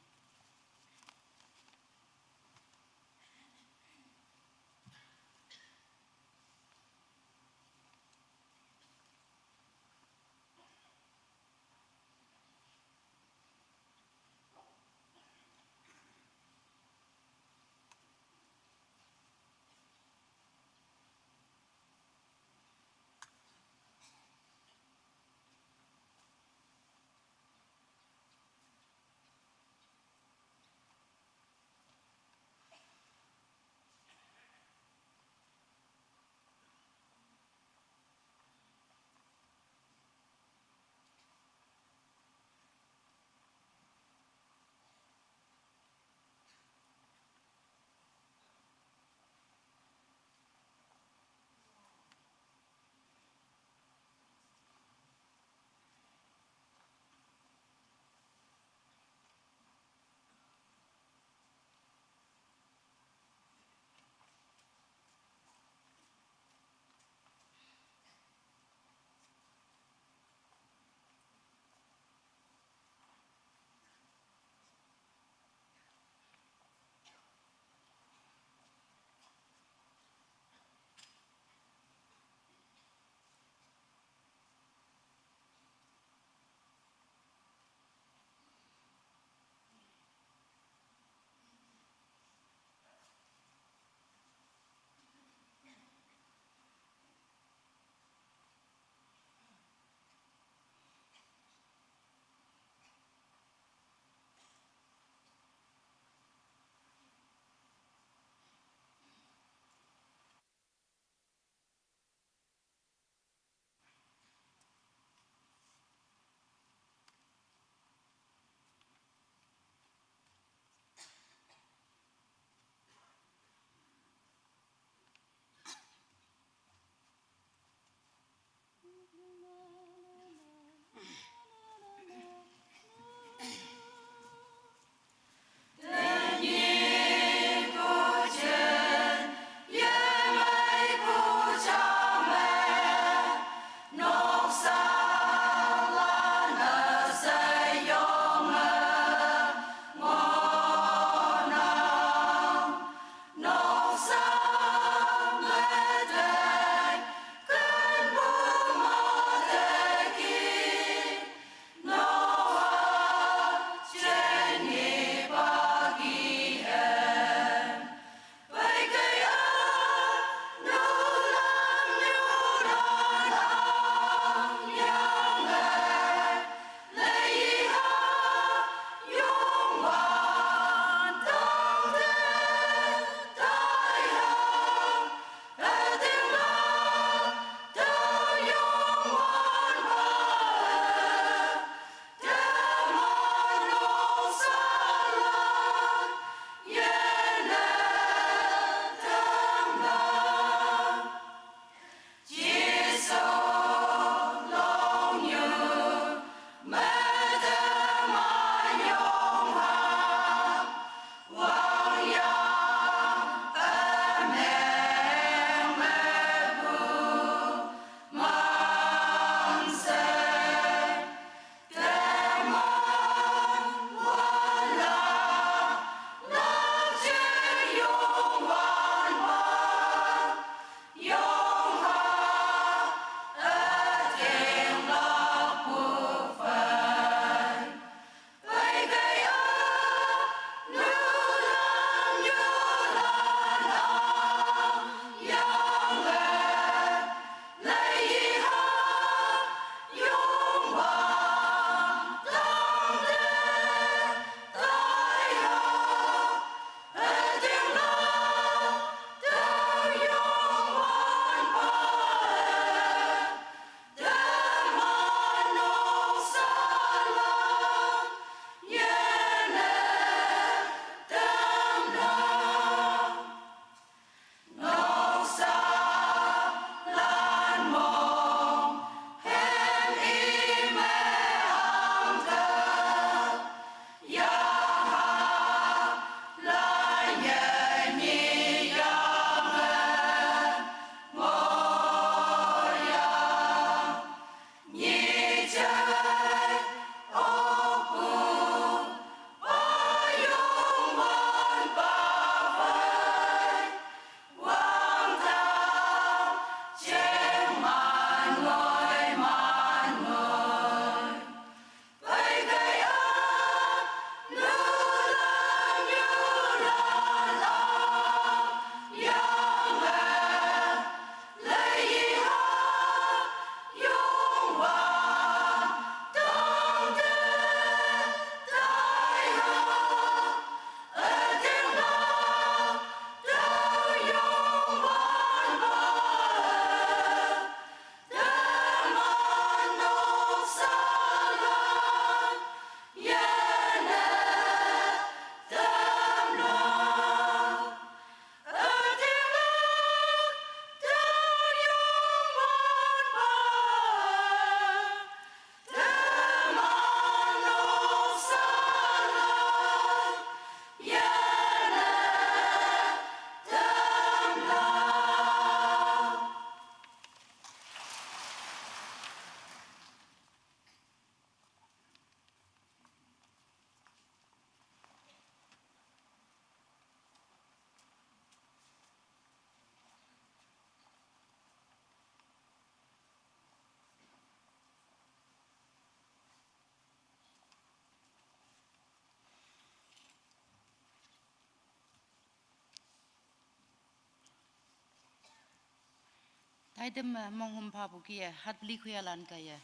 kai dem mong hum pa bu kia hat li khuya lan ka ya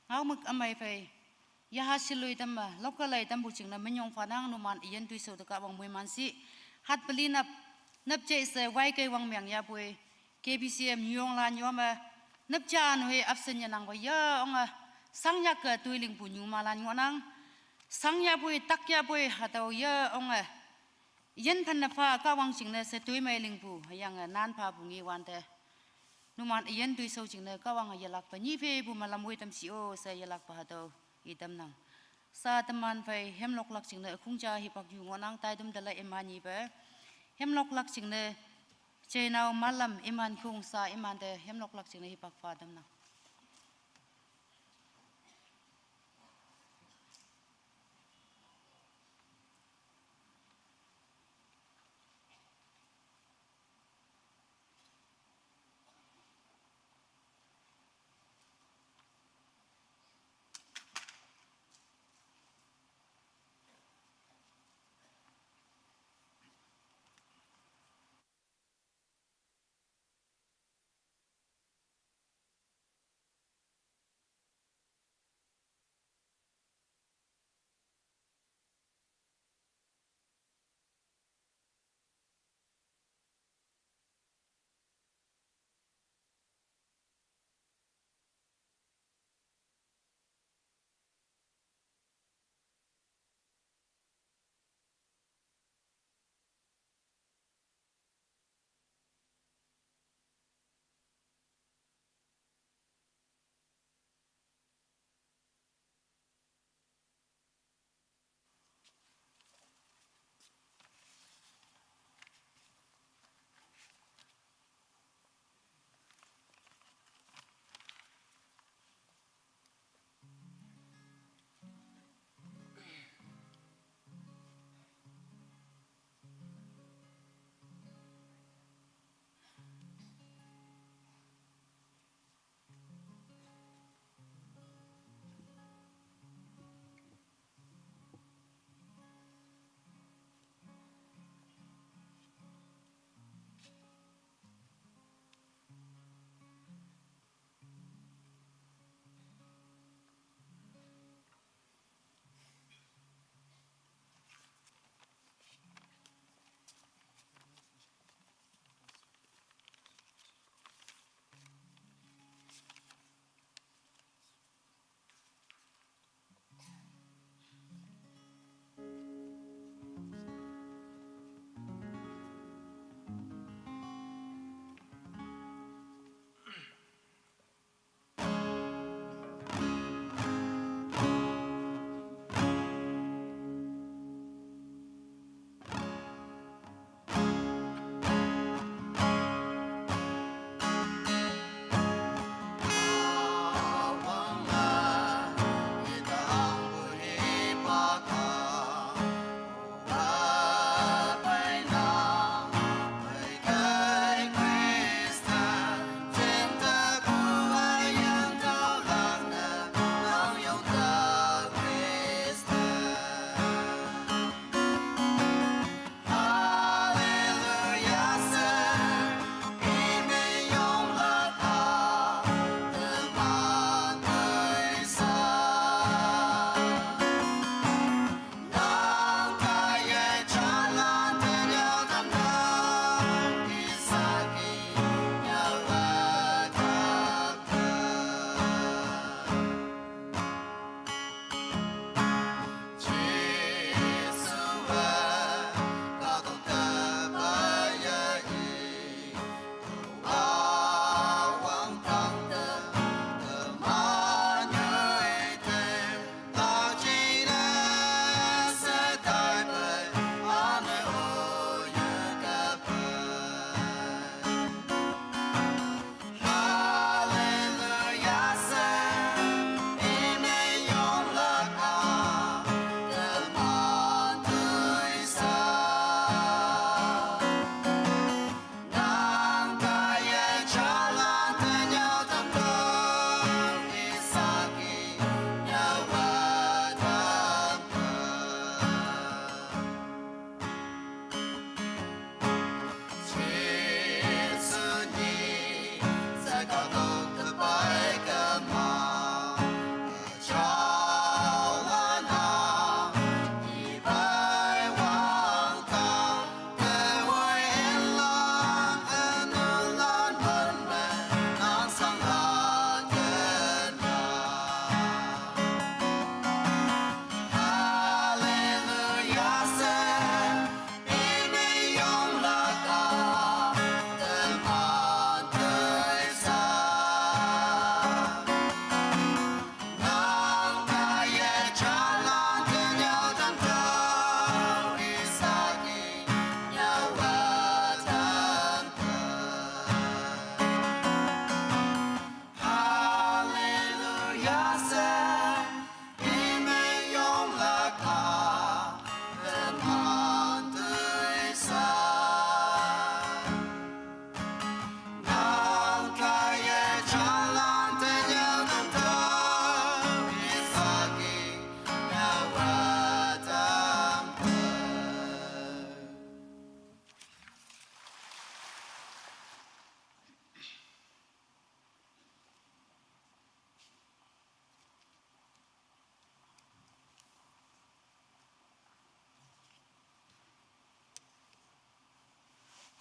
ngau mak amai pai ya hasilui tam lokalai tam bu ching na menyong fanang nu man yen tui so ka wang mui man si hat beli nap che se wai kai wang myang ya pui KBCM nyong lan yoma nap cha nu he absen ya nang ba ya ong sang ya ka tui ling pu nyu ma lan ngonang sang ya pui tak ya pui hatau ya ong yen phan na pha ka wang ching na se tui mai ling pu yang nan pha bu ngi wan te numan yen tui so ching na ka wang ya lak pa ni phe bu malam wi tam si o se ya lak pa hatau i tam nang sa taman phai hemlok lak ching na khung cha hi pak yu ngonang tai dum dala emani ba hemlok lak ching na chenau malam iman khung sa iman de hemlok lak ching na hi pak fa dam nang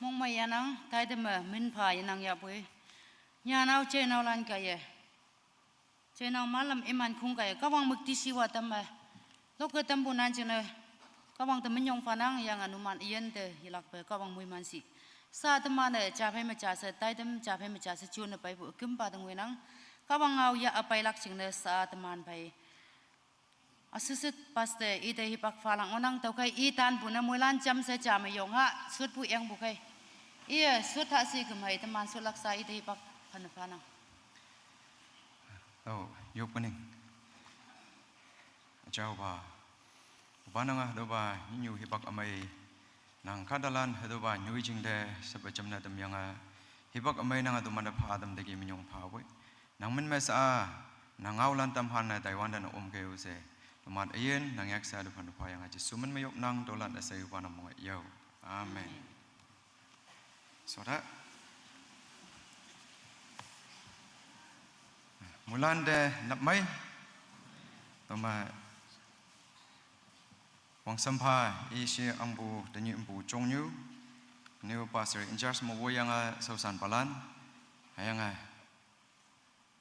mong mai yanang tai de ma min pha yanang ya pui nya nau che nau lan ka ye che nau malam iman khung ka ye ka wang mukti siwa tam ma lo ke tam bunan che ne ka wang tam min yong pha nang yang anuman yen de hilak pe ka wang mui man si sa tam ma ne cha phe ma cha se tai tam cha phe ma cha se chu ne pai bu kim pa dang we nang ka wang ngau ya apai lak ching ne sa tam man pai Assistant Pastor ite hipak falang onang tau kai itan puna mulan jam se jam yong ha sut pu yang bu kai iya sut ha si gemai teman sut laksa ite hipak panang Oh, yuk pening. Jauh ba. Banang do ba nyu hipak amai nang kadalan do ba nyu jing de sebajam na dem yang hipak amai nang do mana pha dam de gi minyong pha wei. Nang min mesa nang aulan tam han na Taiwan dan ke use. Tumat ayen nang yaksa do pan pha yang aji sumen mayok nang dolan asai upana mo yau. Amen. Saudara mulan de nap mai toma wang sampa isi ambu danyu ambu chongyu new pastor in charge mo yang sausan palan hayang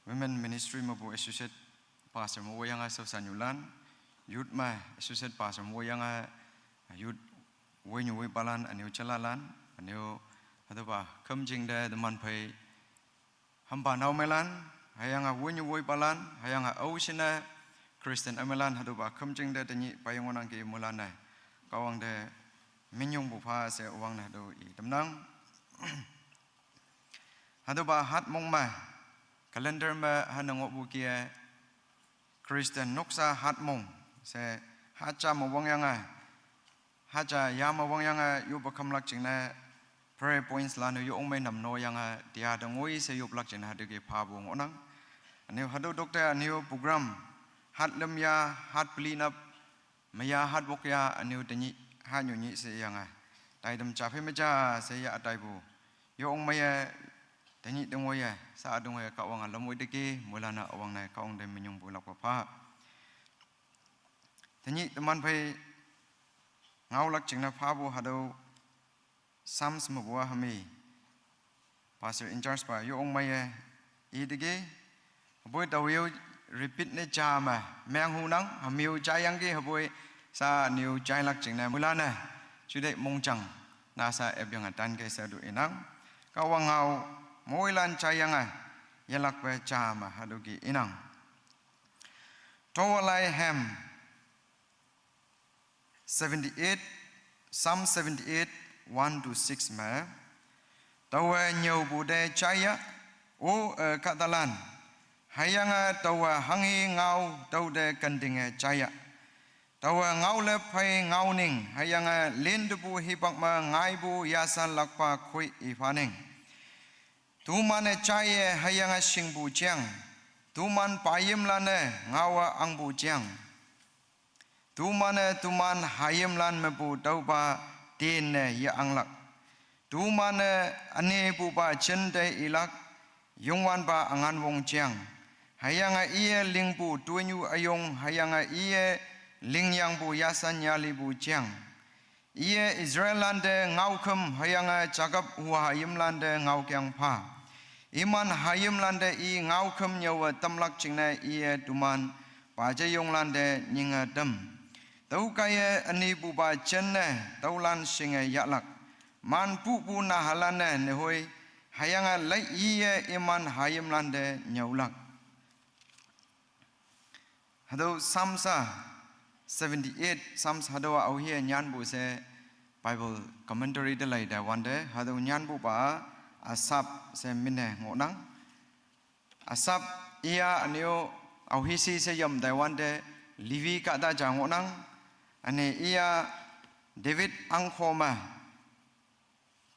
women ministry mo bu associate pastor mo yang sausan yulan youth ma associate pastor mo yang youth wenyu we palan aniu chalalan aniu adoba kamjing de man pai hamba nau melan hayang wenyu we palan hayang ausina Kristen amelan hadoba kamjing de tanyi payongonang ki mulana kawang de minyong bupa se uwang na do I damnang hadoba hat mong ma calendar ma hanang obu kia Kristen noksa hat mong se hacha mo wang yang hacha yama wang yang yu bakam lak ching na prayer points lanu yu ong mai nam no yang dia dangoi se yu lak ching na hadu ki pha bung onang aniu hadu doctor aniu program hat lem ya hat pelinap maya hat bok ya aniu tanyi ha nyu nyi se yang tai dam cha phe ma cha se ya atai bu yo ong maya tanyi dongoi ya sa dongoi ka wang lamoi de ki mulana awang na ka ong de minyong bu lak pa tanyi teman phe ngau lak ching na pha bu hado Psalms mo bu hami pastor in charge pa yo ong maya I de ki boy taw yo repeat ne cha ma meng hu nang hamiu cha yang ki hoboi sa new chai lak ching na mulana chude mong chang na sa ebyang tan ke sa du inang ka wangau moilan cha yang yalak pe cha ma hadu ki inang towalai hem 78 Psalm 78 1 to 6 ma tawa nyau bu de cha ya o katalan hayang tawa hangi ngau tau de kanding chaya tawa ngau le phai ngau ning hayang len de bu hipak ma ngai bu yasan lakpa khoi ifaning tu man chaye hayang sing bu chang tu man payim lane ngawa ang bu chang tu man hayim lan me bu tau ba tin ne ya ang lak tu man ane bu ba chen de ilak yongwan ba angan wong chang hayang iye ling bu tuanyu ayong hayang iye ling yang bu yasan yali bu chang iye Israel lande ngau kham hayang chakap huwa hayim lande ngau kyang pha iman hayim lande I ngau kham nyawa tamlak chingna iye tuman paje yong lande nyinga dam tau kaya ani bu ba chen ne taulan singa yalak man pu pu na halane ne hoi hayang lai iye iman hayim lande nyaulak hado Psalmsa 78 Psalms hado au here nyan bu se Bible commentary de lai da wande hado nyan bu ba asap se minne ngonang asap ia anio au hisi se yam da wande livi ka da jang ngonang ane ia David angkhoma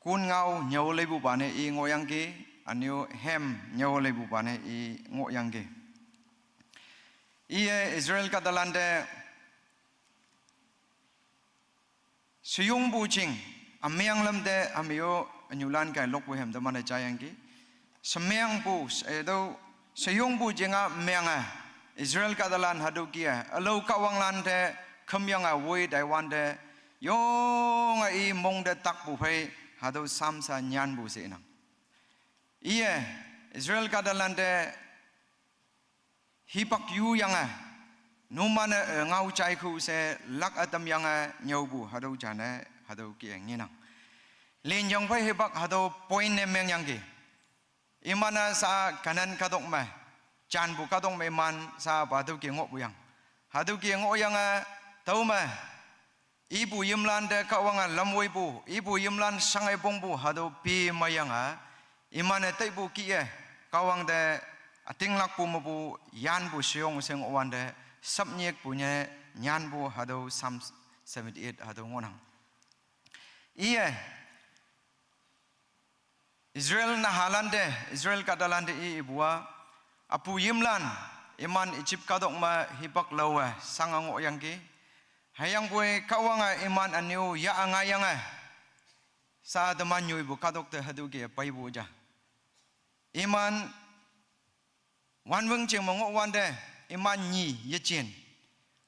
kun ngau nyau le bu ba ne I ngoyang ke anio hem nyau le bu ba ne I ngoyang ke iye Israel kadalande suyung bu ching amyang lamde amyo anyulan kai lokbu hem da mane chayang ki samyang bu edo suyung bu jinga myanga Israel kadalan hadu kia alo kawang lande khamyanga woi dai wande yong I mong de tak bu phai hado samsa nyan bu se nang iya Israel kadalan de hipak yu yang numan ngau chai khu se lak atam yang nyau bu hado jana hado ki nginang len jong pai hipak hado point ne meng yang ki imana sa kanan kadok ma chan bu kadok me man sa badu ki ngok bu yang hado ki ngok yang tau ma ibu yimlan de kawanga lamwei bu ibu yimlan sangai bong bu hado pi mayang imana tai bu ki kawang de ating lak pu mo bu yan bu siong seng owan de sabnyek punya nyan bu hado Psalm 78 hado ngonang iya Israel na halande Israel kadalande I ibua apu yimlan iman Egypt kadok ma hibak lawa sangang oyang ki hayang boy kawanga iman anyo ya angayang sa daman nyo ibu kadok te hadu ki pai bu ja iman wan weng ching mong wan de iman nyi ye chen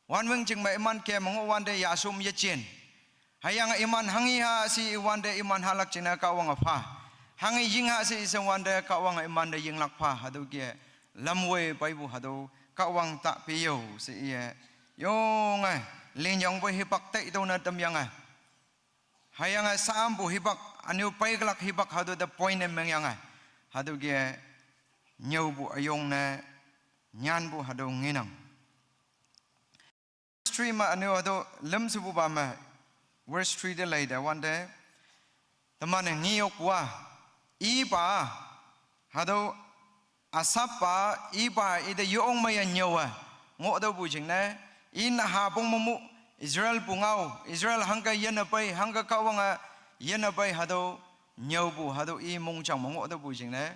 wan weng ching ma iman ke mong wan de ya sum ye chen hayang iman hangi ha si wan de iman halak china kawanga pha hangi ying ha si isang wan de kawanga iman de ying lak pha hadu ki lamwe pai bu hadu kawang ta piyo si ye yong len yong bo hipak te to na tam yang hayang sam bu hipak anu pai glak hipak hadu the point em yang hadu ge nyau bu ayong na nyan bu hadu nginang stream anu hadu lam su bu ba ma verse 3 de lai da one day taman ngi yok wa I ba hadu asapa I ba ide yong ma yan nyau ngo do bu jing na in ha bong mu Israel bungau Israel hangka yena pai hangka kawanga yena pai hado nyau bu hado I mong chang mo do bu jing na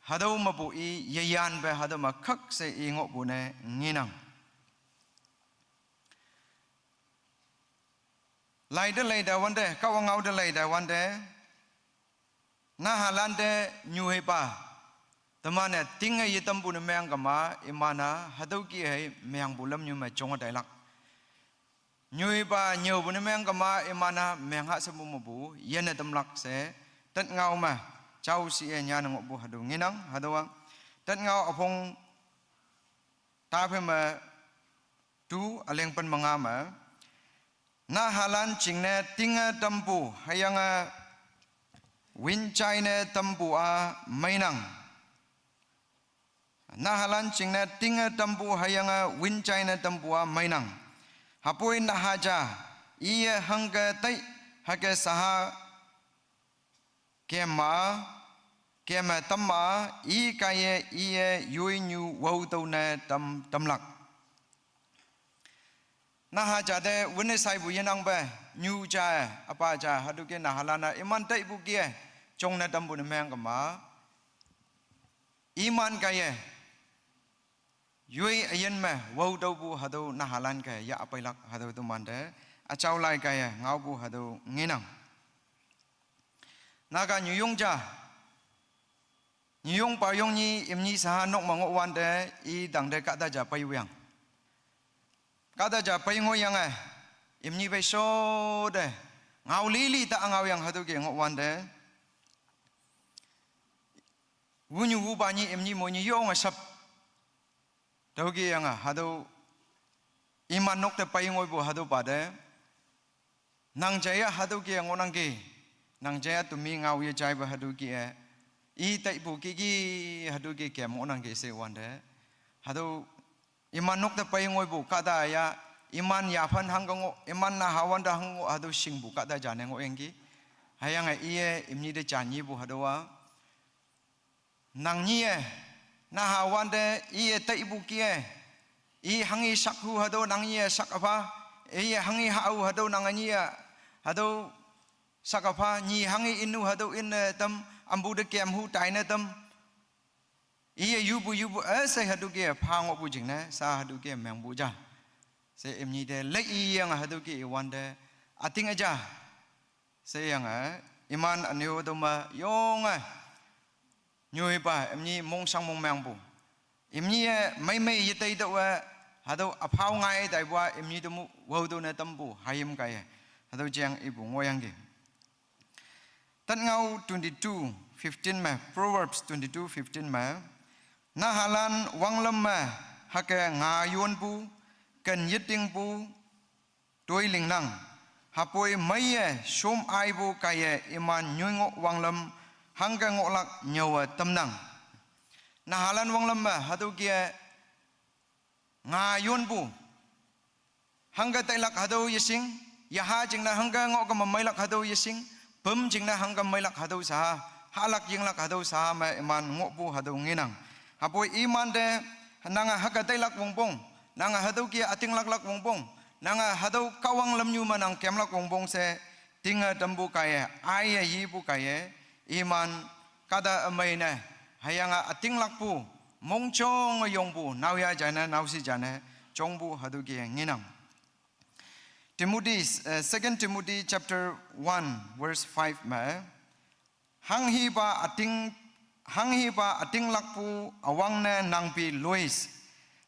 hado ma bu I yayan ba hado ma khak se I ngo bu ne nginang lai da one day kawangau de lai da one day na halande nyu he pa tamane tinga yitam bu ne meng kama imana hado ki he meng bu lam nyu ma chong dai lak nyui ba nhiều bu ne meng kama imana meng ha samu mo bu yen tam lak se tat ngau ma chau si e nya ngo bu hadu nginang hadawa tat ngau apong ta phe ma tu aleng pan manga ma na halan chingne tinga tampu hayanga win chaine tampu a mainang na halan chingne tinga tampu hayanga win chaine tampu a mainang hapoi na haja iya hangga tai hake saha kema tamma I kaye iya yui nyu wau tau na tamlak na haja de wene sai bu yenang ba nyu cha apa cha hadu ke na halana iman tai bu ke chong na tam bu meng kama iman kaye yui ayen ma wau tau bu hadu na halan ka ya apai lak hadu tu man de achau lai ka ya ngau bu hadu nginang naga nyu yong ja nyu yong pa yong ni imni sa nok mango wan de I dang de ka da ja pai yang ka da ja pai ngo yang imni bai so de ngau li ta ngau yang hadu ge ngo wan de wu nyu wu ba ni imni mo ni yong sap Dogi yang hado iman nok te pai ngoi bu hado pade nang jaya hado ki ang onang ki nang jaya tumi ngau ye jai ba hado ki I tai bu ki hado ki kem onang ki se wande hado iman nok te pai ngoi bu kada ya iman ya phan hang ngo iman na hawan da hang hado sing bu kada jane ngo engi hayang ie imni de chanyi bu hado wa nang ni na hawan de I tai bu kie I hangi sakhu hado nang ye sakapa I hangi hau hado nang ania hado sakapa ni hangi inu hado in tam ambu de kem hu tai na tam I yubu se hado ke phang bu jing na sa hado ke meng bu ja se emni de lai yang hado ke wan de ating aja se yang iman anyo do ma yong nyoi ba emni mong sang mong meng bu emni mai ye tai do hado aphau ngai dai bwa emni do mu wo do na tam bu hayim kai hado jang ibu ngoyang ge Tan ngau 22:15 ma Proverbs 22:15 ma na halan wanglam ma hake ngayon pu kan yiting pu toy ling nang hapoi maye som ai bu kaye iman nyungo wanglam hangga ngolak nyawa tamnang na halan wanglam ma hadu kia ngayon pu hangga tailak hadu yising yaha jingna hangga ngok kamailak hadu yising pem jingna hangga mailak hadu saha halak jinglak hadu saha ma iman ngok pu hadu nginang hapoi iman de nanga haka tailak wongpong nanga hadu kia ating lak wongpong nanga hadu kawang lamnyu manang kemlak wongpong se tinga tambu kaya aya yi pu kaya iman kada amai na hayanga ating lak pu mongchong yong pu nauya jana nausi jana chongbu hadu kia nginang Timothy 2 Timothy chapter 1 verse 5 ma hanghi ba ating lakpu awang na nangpi Lois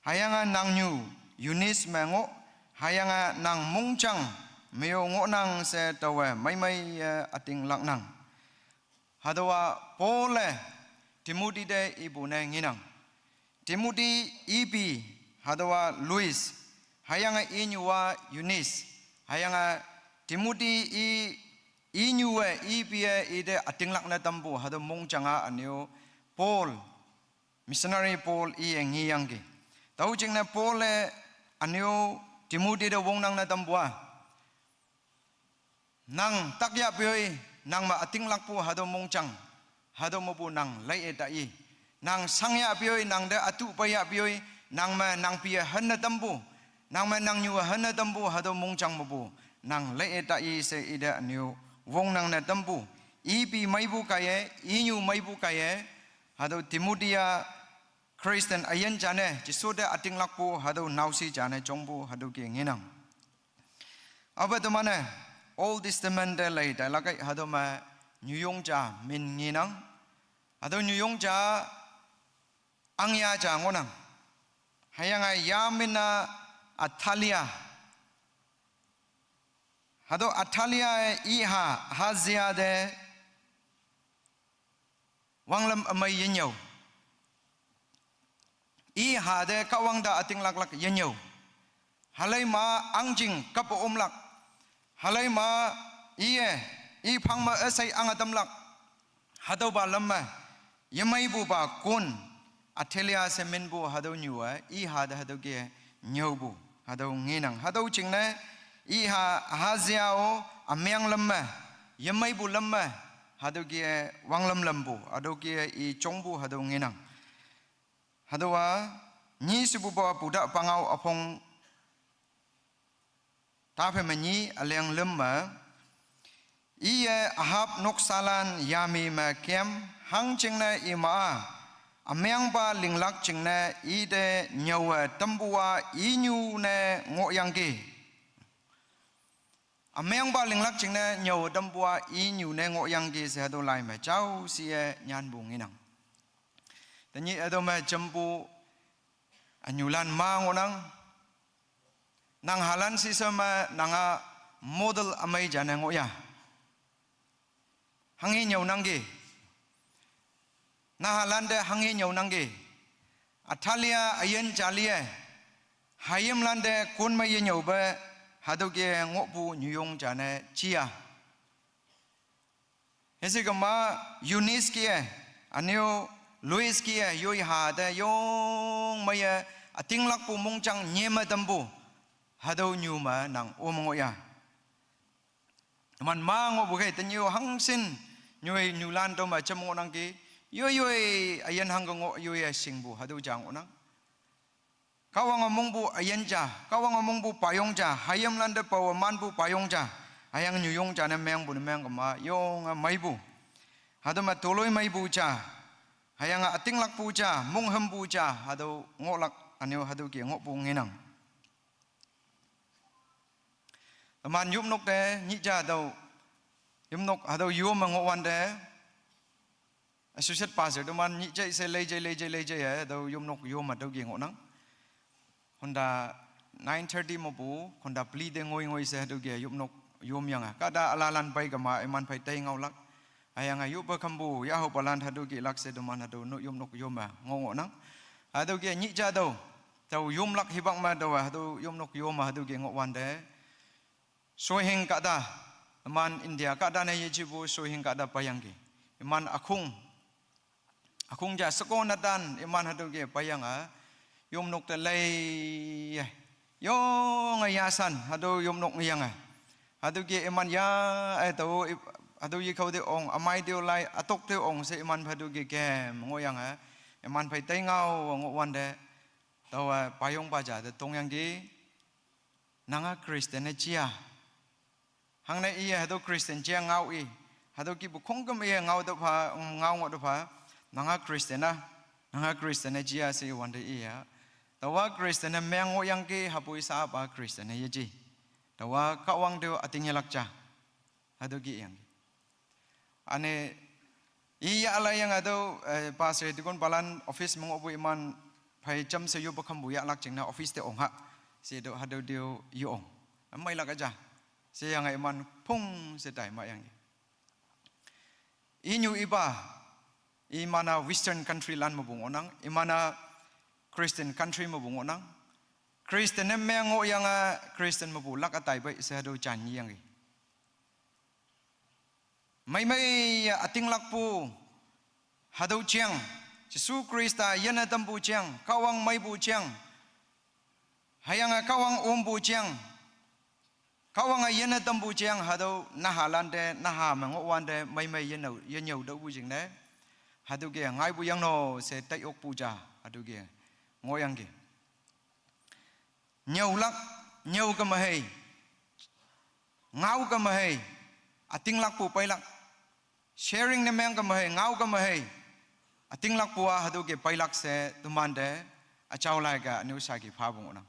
hayanga nangnu Yunis mengo hayanga nang mungchang meo ngo nang se tawe mai ating laknang hadawa pole Timothy de ibu na nginang Timothy ibi hadawa Lois hayanga inyuwa Yunis hayanga Timothy inyuwe ibie ide atinglak na tambu hado mongchanga anyo Paul missionary Paul ngiyangge tau jingna Paul anyo Timothy de wongnang na tambua nang takya bioi nang ma atinglak pu hado mongchang hado mobu nang lai etai nang sangya bioi nang de atu paya bioi nang ma nang pia hanna tambu nang ma nang nyuwa hanna tambu hado mongchang mobu nang lai etai se ide anyo wong nang na tampu ipi maibu kaye inyu maibu kaye hado Timothea Christian ayan jane jisoda ating lakpo hado nausi jane chongbu hado ki nginang aba tomane Old Testament de lai da lakai hado ma nyuyong ja min nginang hado nyuyong ja angya ja ngonang hayanga yamina Atalia hado Atalia iha hazia de wanglam amai yenyo iha de kawang da ating lak yenyo halai ma angjing kapo omlak halai ma i phang ma asai angatam lak hado ba lamma yemai bu ba kun Atalia se min bu hado nyuwa iha de hado ge nyobu hado nginang hado chingne iha haziao amyang lamma yemai bu lamma hado ge wanglam lambu hado ge I chongbu hado nginang hado wa ni subu ba budak pangau apong tape mani aleng lemma iye ahab noksalan yami ma kem hang chingna ima amyang ba linglak chingna ide nyawa tambuwa inyu ne ngoyangge amyang ba linglak chingna nyawa tambuwa inyu ne ngoyangge se hado lai ma chau sie nyan bu nginang tani ado ma jambu anyulan ma ngonang nang halan si sama nanga model amai jana ngoya hangi nyau nangge na halande hangi nyau nangge Atalia ayen jalia hayem lande kun ma ye nyau ba hadoge ngopu nyuyong jana chia hesi kama Yunis kia anyo Louis kia yoi ha de yong maya ating lak pu mongchang nyema tambu hado nyuma nang omongoya man ma ngo bu kai tanyo hangsin nyoi nyulan to ma chamo nang ki yoi ayan hang ngo yoi singbu hado jang onang kawang mongbu ayan ja kawang mongbu payong ja hayam lande paw man bu payong ja ayang nyuyong ja na meng bu meng ma yong mai bu hado ma toloi mai bu ja hayang ating lak pu ja mong ham bu ja hado ngolak anyo hado ki ngo bu nginang man yum nok de ni ja do yum nok hado yum ngo wan de associate pastor do man ni jai se lei jai do yum nok yum ma do gi ngo nang honda 9:30 mo bu honda pli de ngoi se do gi yum nok yum yang ka da alalan pai ka ma iman pai tai ngau lak hayang ayu bakambu ya ho balan hadu ki lak se duman hadu no yum nok yum ma ngongo nang hadu ki nyi ja do tau yum lak hibak ma do hadu yum nok yum ma hadu ki ngok wan de so hing ka da man India ka da ne ye chi bu so hing ka da payang ki iman akung ja sako na dan iman hadu ki payang a yum nok te lei yo ngayasan hadu yum nok ngiang a hadu ki iman ya ai tau hadu yi khau de ong amai de lai atok de ong se iman hadu ki kem ngoyang a iman phai tai ngau ngo wan de tau payong pa ja de tong yang ki nanga Christian ne chia hang ne i hadu Christian chia ngau i hadu ki bu khong kam ye ngau do pha ngau ngo do pha nanga Christian ne chia se wan de i ya tawa Christian ne meng ngo yang ki hapui sa ba Christian ne ye ji tawa kawang de ating yelak cha hadu ki yang ane iya ala yang ado pasre tikon palan office mengobu iman phai cham se yu bakham bu ya lak chingna office te ong ha se do hado dio yu ong amai lak aja se yang iman phung se dai ma yang inyu iba imana western country lan mabung onang imana Christian country mabung onang Christian mengo yang Christian mabu lak atai bai se hado chan yang mai ating lakpu hadau chiang Jesu Krista yana tampu chiang kawang mai bu chiang hayang kawang bu chiang kawang yana tampu chiang hadau nahalande naha mangwande mai yenau do bu jing ne hadu ge ngai bu yang no se tai ok puja hadu ge ngoyang ge nyau lak nyau ka mahai ngau ka mahai ating lakpu pai lak sharing ne meng ka mahai ngau ka mahai ating lak puwa hadu ke pailak se tumande achau lai ga nu sa ki pha bung na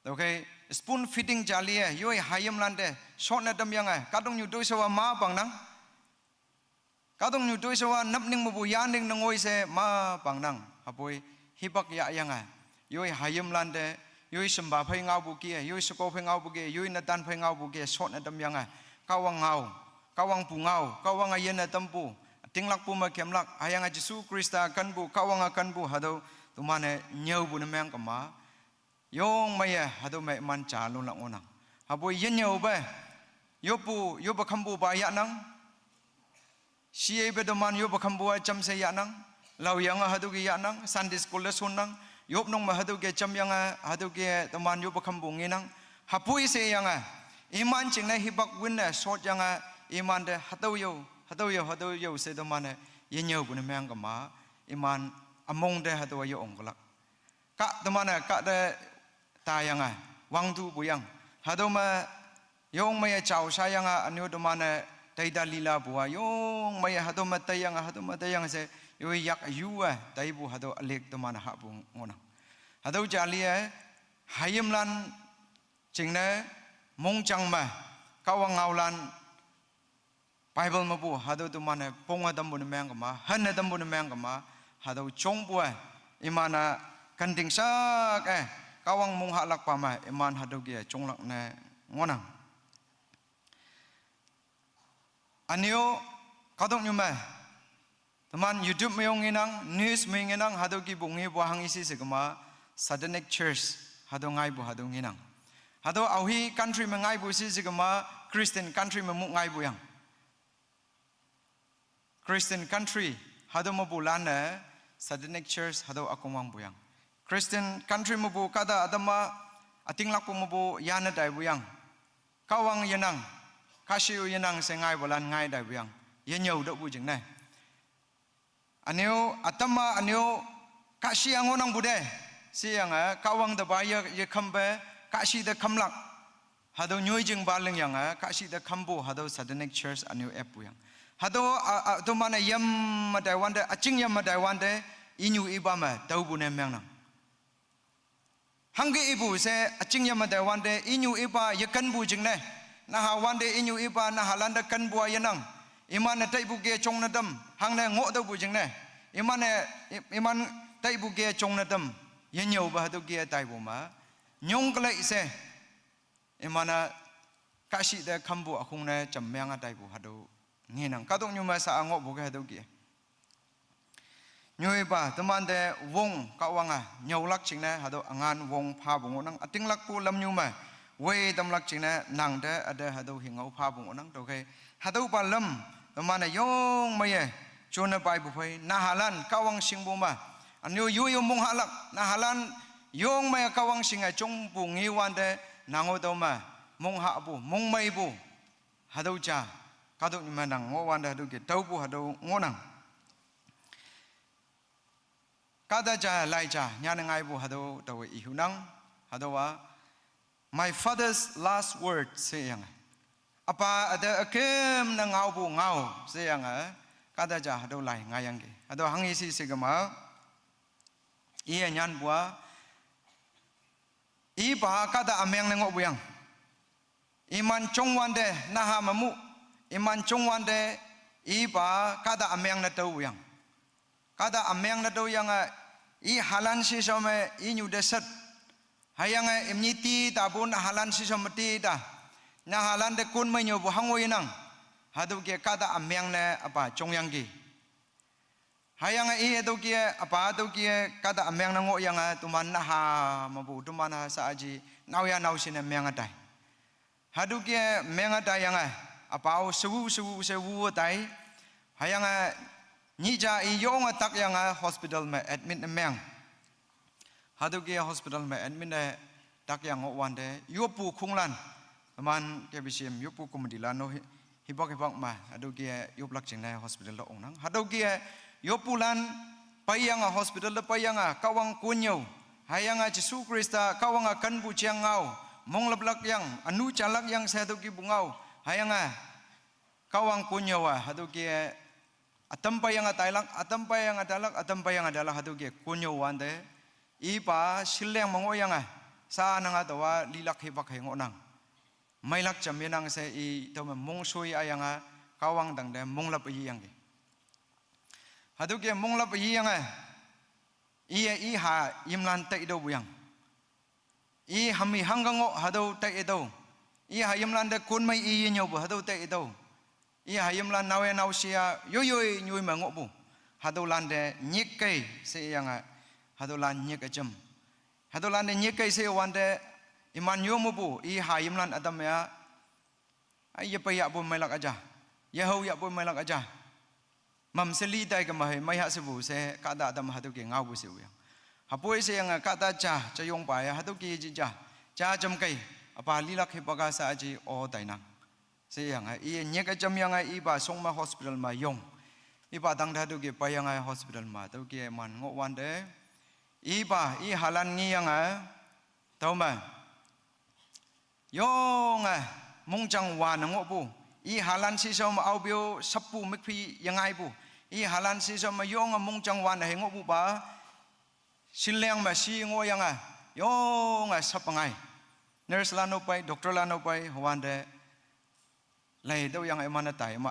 okay spoon feeding jalie yoi hayam lande short na dam yang ai kadong nyu doi sawa ma bang nang kadong nyu doi sawa nap ning mu bu ya ning ngoi se ma bang nang hapoi hibak ya yang ai yoi hayam lande yoi samba phai ngau bu ki yoi sako phai ngau bu ki yoi na dan phai ngau bu ki short na dam yang ai kawang ngau kawang pu ngau kawang ayen na tampu tinglak pu ma kemlak ayang Jesu Krista kan bu kawang akan bu hado tumane nyau bu nemang kama yong maya hado mai man cha lon lang onang habo yen nyau ba yo ba khambu ba ya nang siye be doman yo ba khambu cham se ya nang lau yang hado gi ya nang Sunday school le sun nang yop nong ma hado ge cham yang hado ge doman yo ba khambu ngi nang hapui se yang iman ching na hibak win na short yang iman de hado yo se do mane yenyo bu ne mang ka ma iman among de hado yo ong kolak ka do mane ka de ta yang wang tu bu yang hado ma yong ma ya chao sa yang anyo do mane dai da lila bu yong ma ya hado ma tayang se yo yak yu dai bu hado alek do mane ha bu ngona hado jali hayim lan ching ne mong chang ma kawang ngaulan Bible mabu hado tu mana ponga dambu ne meng kama hanna dambu ne meng kama hado chong bu imana kanding sak kawang mong halak pa ma iman hado ge chong lak ne ngona anio kadong nyuma teman YouTube meong inang news meong inang hado ki bungi bu hang isi se kama Sadanic Church hado ngai bu hado nginang hado auhi country mengai bu si se kama Christian country memu ngai bu yang Christian country hado mabulan Sadanic Church hado akumang buyang Christian country mabu kada adama ating lakpu mabu yana dai buyang kawang yanang kashiu yanang sengai bolan ngai dai buyang yenyau do bujing nai aneu atama aneu kashi angonang bude siang kawang da baya ye khambe kashi da khamlak hado nyoi jing baling yang kashi da khambu hado Sadanic Church aneu ep buyang hado to mana yam madai wande aching yam madai wande inyu ibama taubu ne mengnang hangi ibu se aching yam madai wande inyu iba yakan bu jingne na ha wande inyu iba na halanda kan bu ayanang iman tai bu ge chong na dam hang ne ngo do bu jingne iman tai bu ge chong na dam yenyau ba hado ge tai bu ma nyong klai se imana kashi da khambu akhung ne chammyang tai bu hado nginang kadong nyuma sa angok buka hadu ki nyoi ba teman de wong kawanga nyaulak chingna hadu angan wong pha bungo nang ating lak pu lam nyuma we tam lak chingna nang de ada hadu hingau pha bungo nang to ke hadu pa lam teman yong maye chona pai bu phai na halan kawang sing bu ma anyo yu mong halak na halan yong maya kawang singa chong bu ngi wan de nango to ma mong ha bu mong mai bu hadu cha kadok nyuma nang ngo wan de hadu ke tau bu hadu ngonang kada ja lai ja nyana ngai bu hado tawe ihunang hado wa my father's last word sayang apa ada akem na ngau bu ngau sayang kada ja hado lai ngayang ge hado hangi si sigama iya nyan bua iba kada ameng na ngo buyang iman chongwan de naha mamu iman chongwan de iba kada ameng na tau buyang kada ameng na tau yang i halan si some i nyu desat hayang imniti tabun halan si somati ta na halan de kun mai nyu bu hangoi nang hadu ke kada ameng na apa chongyang gi hayang i edu ke apa adu ke kada ameng na ngo yang tuman na ha mabu tuman ha sa aji nau ya nau sin ameng atai hadu ke meng atai yang apa au sewu tai hayang Nija i yong atak yang hospital me admit meng. Hadu ke hospital me admit tak yang wan de yopu khunglan. Man ke bisim yopu kumdilan no hibak ma. Hadu ke yoplak jing na hospital lo ongnang. Hadu ke yopulan payang hospital le payang kawang kunyo. Hayang Jesu Krista kawang kan bu chiang ngau. Mong leblak yang anu calak yang satu ki bungau. Hayang kawang kunyo hadu ke atam pa yang adalah hadu ke kunyo wande ipa sileng mango yang sa nang atawa lilak hibak hengo nang mailak chaminang se i to mong sui ayang kawang dang de mong lap yi yang hadu ke mong lap yi yang i ha imlan te do buyang i hami hangango hadu te do i ha imlan de kun mai i nyo bu hadu te do iya hayam lan nawe nausia yoyoi nyui mangok bu hadolan de nyikai se yang hadolan nyikajam hadolan de nyikai se wande iman yomu bu i hayam lan adam ya ay pa ya bu melak aja yahau ya bu melak aja mam seli dai ka mai mai ha se bu se kada adam hadu ke ngau bu se yang hapoi se yang kada cha chayong pa ya hadu ke ji ja jam kai apa lilak he baga sa ji o dainang sayang i nyek jam yang iba songma hospital ma yong iba dang da du ge payang hospital ma tu ge man ngo wan de iba i halan ngi yang tau ma yong mong chang wan ngo bu i halan si som au bio sapu mikpi yang ai bu i halan si som yong mong chang wan he ngo bu ba sileng ma si ngo yang yong sapangai nurse lano pai doctor lano pai wan de lai do yang emana tai ma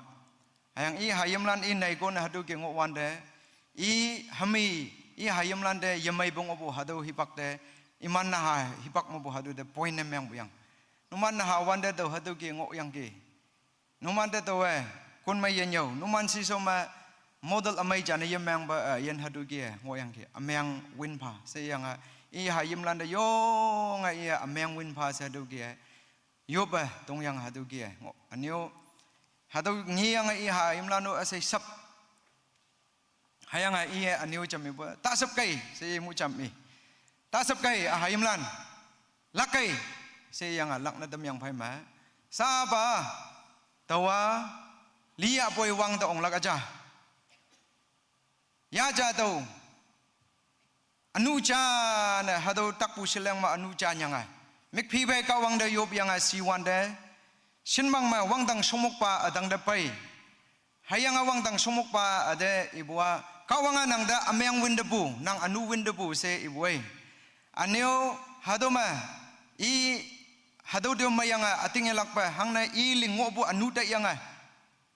ayang i hayam lan i nai kon hadu ke ngo wan de i hami i hayam lan de yamai bong obu hadu hipak de iman na ha hipak mo bu hadu de point nem yang buyang numan na ha wan de do hadu ke ngo yang ke numan de to we kun mai yen yo numan si so ma model amai jan yem yang ba yen hadu ke ngo yang ke ameng win pa se yang i hayam lan de yo nga i ameng win pa se hadu ke yoba tong yang hadu ge ngo anyo hadu ngi yang i ha imlano asai sap hayang i anyo chami ba ta sap kai se mu chami ta sap kai a ha imlan lakai se yang lak na dam yang phai ma sa ba tawa liya boy wang ta ong lak aja ya ja to anu cha na hadu takpu silang ma anu cha nyang mikpi bai kawang de yob yang si wan de sinbang ma wang dang sumuk pa adang de pai hayang wang dang sumuk pa ade ibua kawang nang da ameng win de bu nang anu win de bu se ibuai anyo hadoma i hado de mayang ating elak pa hang na i lingo bu anu da yang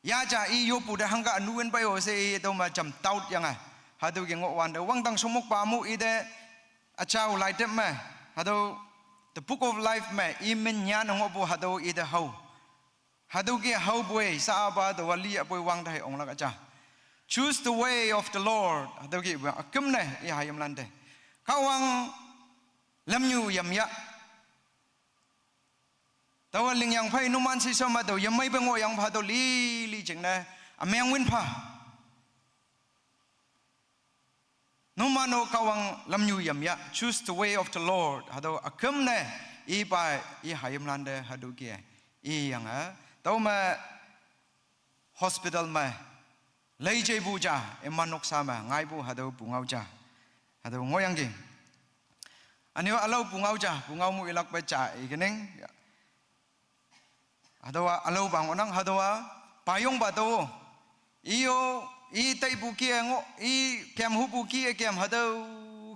ya ja i yo pu de hang ga anu win pai o se to ma jam taut yang hado ge ngo wan de wang dang sumuk pa mu i de achau lai te ma hado the book of life me imen nya ngo bu hado i de how haduki haubwe saaba do wali apoi wang dai ong lak aja choose the way of the Lord haduki akumne i hayam lande kawang lamnyu yamya tawaling yang phai numan si soma do yamai bengo yang pha do li jingna ameng win pha numano kawang lamnyu yamya choose the way of the Lord hado akumne i ba i hayam lande haduki i yang a tawma hospital ma leije buja emanok sama ngai bu hado bungau ja hado ngoyang ge anio alau bungau ja bungau mu ilak ba ja igeneng hado alau bang onang hado payong ba do iyo i tai bu ki ngo i kem hu bu ki kem hado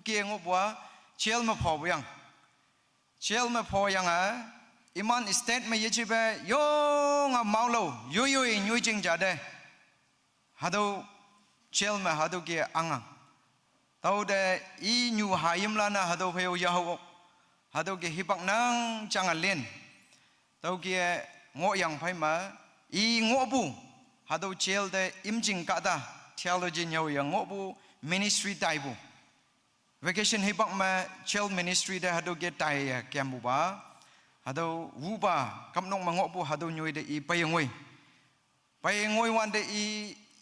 ki ngo bwa chel ma pho yang chel ma pho yang a iman state me yechibe yo nga maulo yo nyui jing jade hado chel me hado ke anga tau de i nyu hayim lana hado pheo yaho hado ke hipak nang changalin tau ke ngo yang phai ma i ngo bu hado chel de imjing ka da theology nyau yang ngo bu ministry tai bu vacation hipak ma chel ministry de hado ke tai kem bu ba hado wuba kamnong mangok bu hado nyoi de i payengoi wan de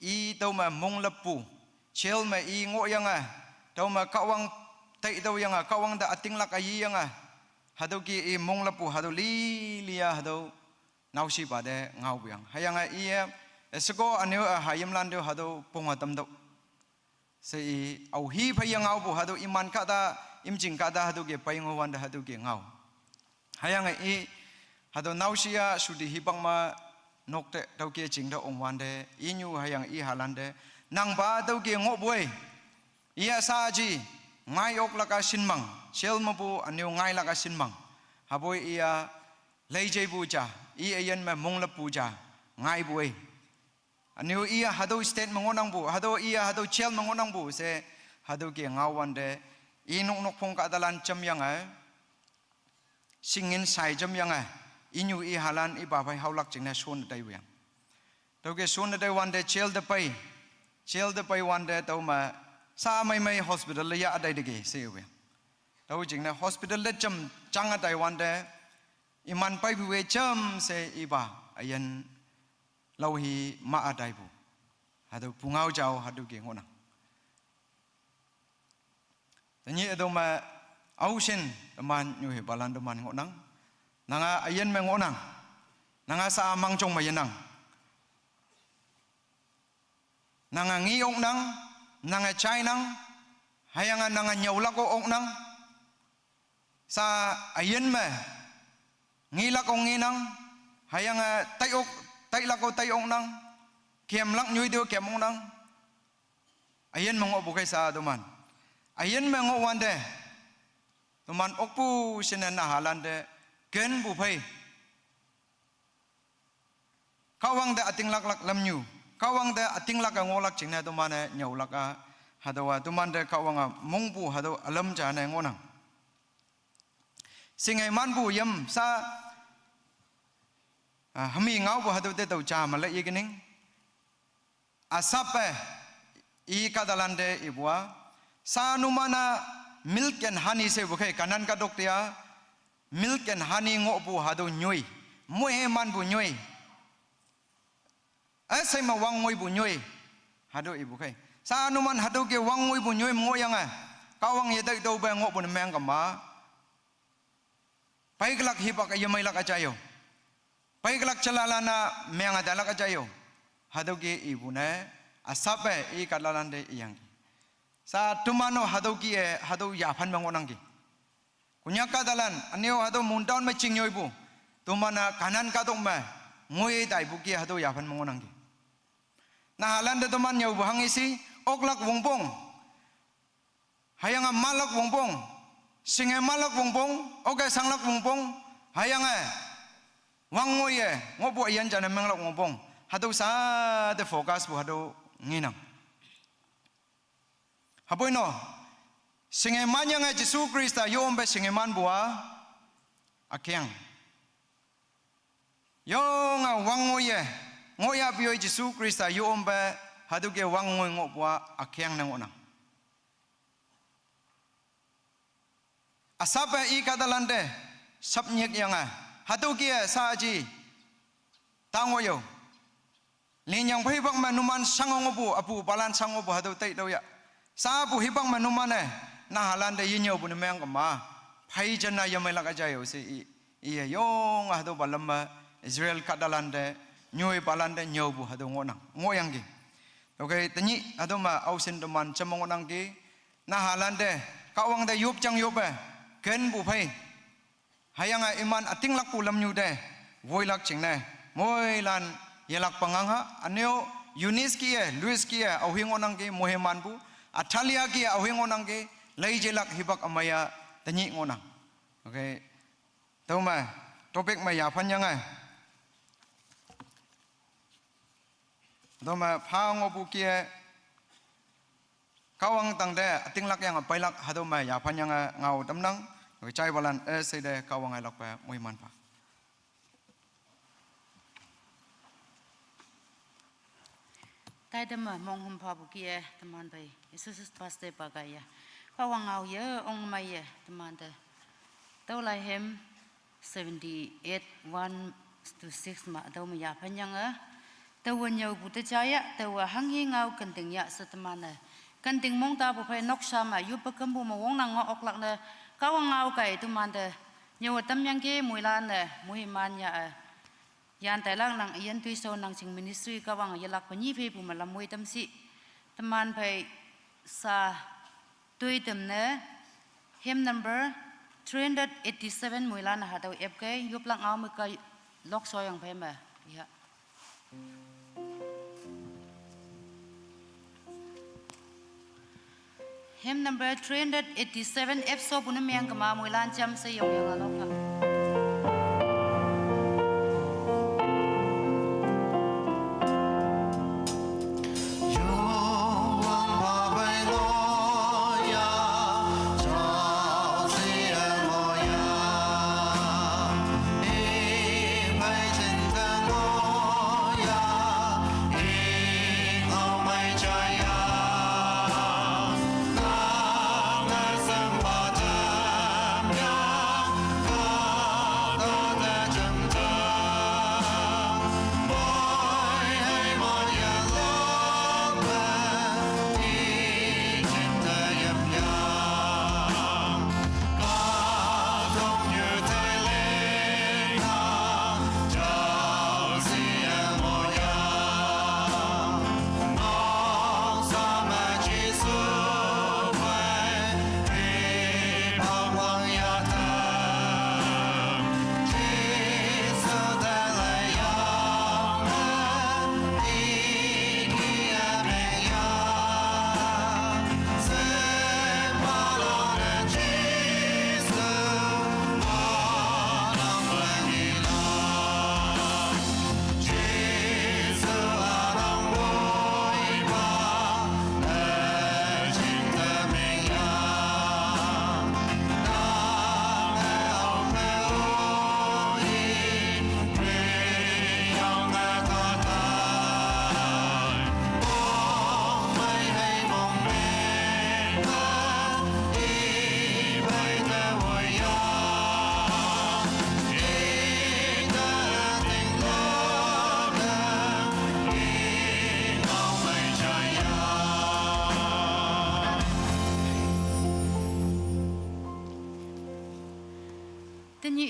i tau ma mong lapu chel ma i ngo yang a tau ma kawang tai tau yang a kawang da ating lak ai yang a hado ki i mong lapu hado lia hado nausi ba de ngau bu yang hayang a i esgo aneu a hayam lando hado pongatam do sei au hi phayang ngau bu hado iman ka da imjing ka da hado ge payengo wan da hado ge ngau hayang i hado nausia sudi hibang ma nokte tauke jingda ongwande inyu hayang i halande nang ba tauke ngoboi ia saji ngai ok laka sinmang sel mabu aneu ngai laka sinmang haboi ia leije buja i ayan ma mongla puja ngai boi aneu ia hado state mangonang bu hado ia hado chel mangonang bu se hado ke ngawande i nok phong ka dalan cham yang a singin sai jam yang a inyu i halan i ba phai haulak jingna son dai wiang toge son dai wan de chel de pai wan de to ma sa mai hospital ya adai de ge se wiang to jingna hospital le cham chang a dai wan de iman pai bi we cham se i ba ayan lau hi ma adai bu hadu pungau jao hadu ge ngona tani edo ma ausen teman nyuhe balan teman ngonang nanga ayen me ngonang nanga sa amang chong mayenang nanga ngiyong nang nanga chai nang hayanga nanga nyaulako ong nang sa ayen me ngilak ong nginang hayanga tai lako tai ong nang kem lak nyui dio kem ong nang ayen mengo bukai sa teman ayen me ngo wande teman okpu sinen halande gen bu phai kawang da ating lak lamnyu kawang da ating lak ngolak chingna teman nyaulaka hadawa teman de kawang mongbu hado alam jana ngonang singai man bu yam sa hami ngau bu hado de tau cha mala yegening asape i kadalande ibwa sa numana milk and honey se bukai kanan ka doktia milk and honey ngo bu hado nyoi moe man bu nyoi asai ma wang ngoi bu nyoi hado ibu kai sa numan hado ke wang ngoi bu nyoi ngo yang a kawang ye dai do ba ngo bu meng ka ma pai glak hi ba ka yamai lak achayo pai glak chalalana meng ada lak achayo hado ke ibu ne asape i kalalande iyang sa tumano hado ki hado ya phan mangonang ki kunya ka dalan aneo hado mundown ma chingyoy bu tumana kanan ka dong ma ngoi dai bu ki hado ya phan mangonang ki na halan de tuman nyaw bu hangisi oklak wongbong hayanga malak wongbong singe malak wongbong oke sanglak wongbong hayanga wangoye ngobo yan jana menglak wongbong hado sa de focus bu hado nginang hapoino singeman yang Yesus Kristus yo ombe singeman bua akyang Yong wangoye ngoya biyo Jesu Krista yo ombe haduke wangoy ngopwa akyang nang onang. Asape I kadalande sapnyek yanga haduke saji tangoyo. Linyang hibang manuman sangongobu apu balan sangobu hadu tai doya. Sabu hibang manumane na halande yinyo bu nemang kama. Pai jana yamelak ajayo si iya yong hadu balamba Israel kadalande nyoy balande nyobu hadu ngonang ngoyang gi. Okay, tanyi hadu ma ausin teman cemongonang gi na halande kawang de yup jang yupe ken bu pai. Hayanga iman ating lak pulam nyude voilak chingne moilan yelak panganga aneo Yunis kiye Luis kiye awhingonang gi moheman bu Atalia kiye awhingonang gi lai jelak hibak amaya tanyi ngonang. Okay. Tahu mah topik mah ya panjang ay. Tahu mah pango bukie kawang tang de atinglak yang apailak hadu mah ya panjang ngau tamnang. Cai balan sede kawang ay lak pa muhiman pa. Tai dem mong hum pa bukie teman bai. Yesus paste bagaya. Kawang ngau ye ong mai ye teman de. Tau lai hem 78 1-6 ma tau ma ya panjang tau nyau buta jaya tau hangi ngau kenting ya setemana kenting mong ta bu pai nok sama yu pekem bu ma wong nang ngok lak na kawang ngau kai tu man de nyau tam yang ke muilan ne muhiman ya yan tai lang nang yen tui so nang sing ministry kawang ya lak panyi phe bu ma lam mui tam si teman pai sa tui tem ne hymn number 387 muilan ha tau FK yup lang au ka lok so yang phema ya hymn number 387 F so bunam yang kama muilan jam se yong yang alok ha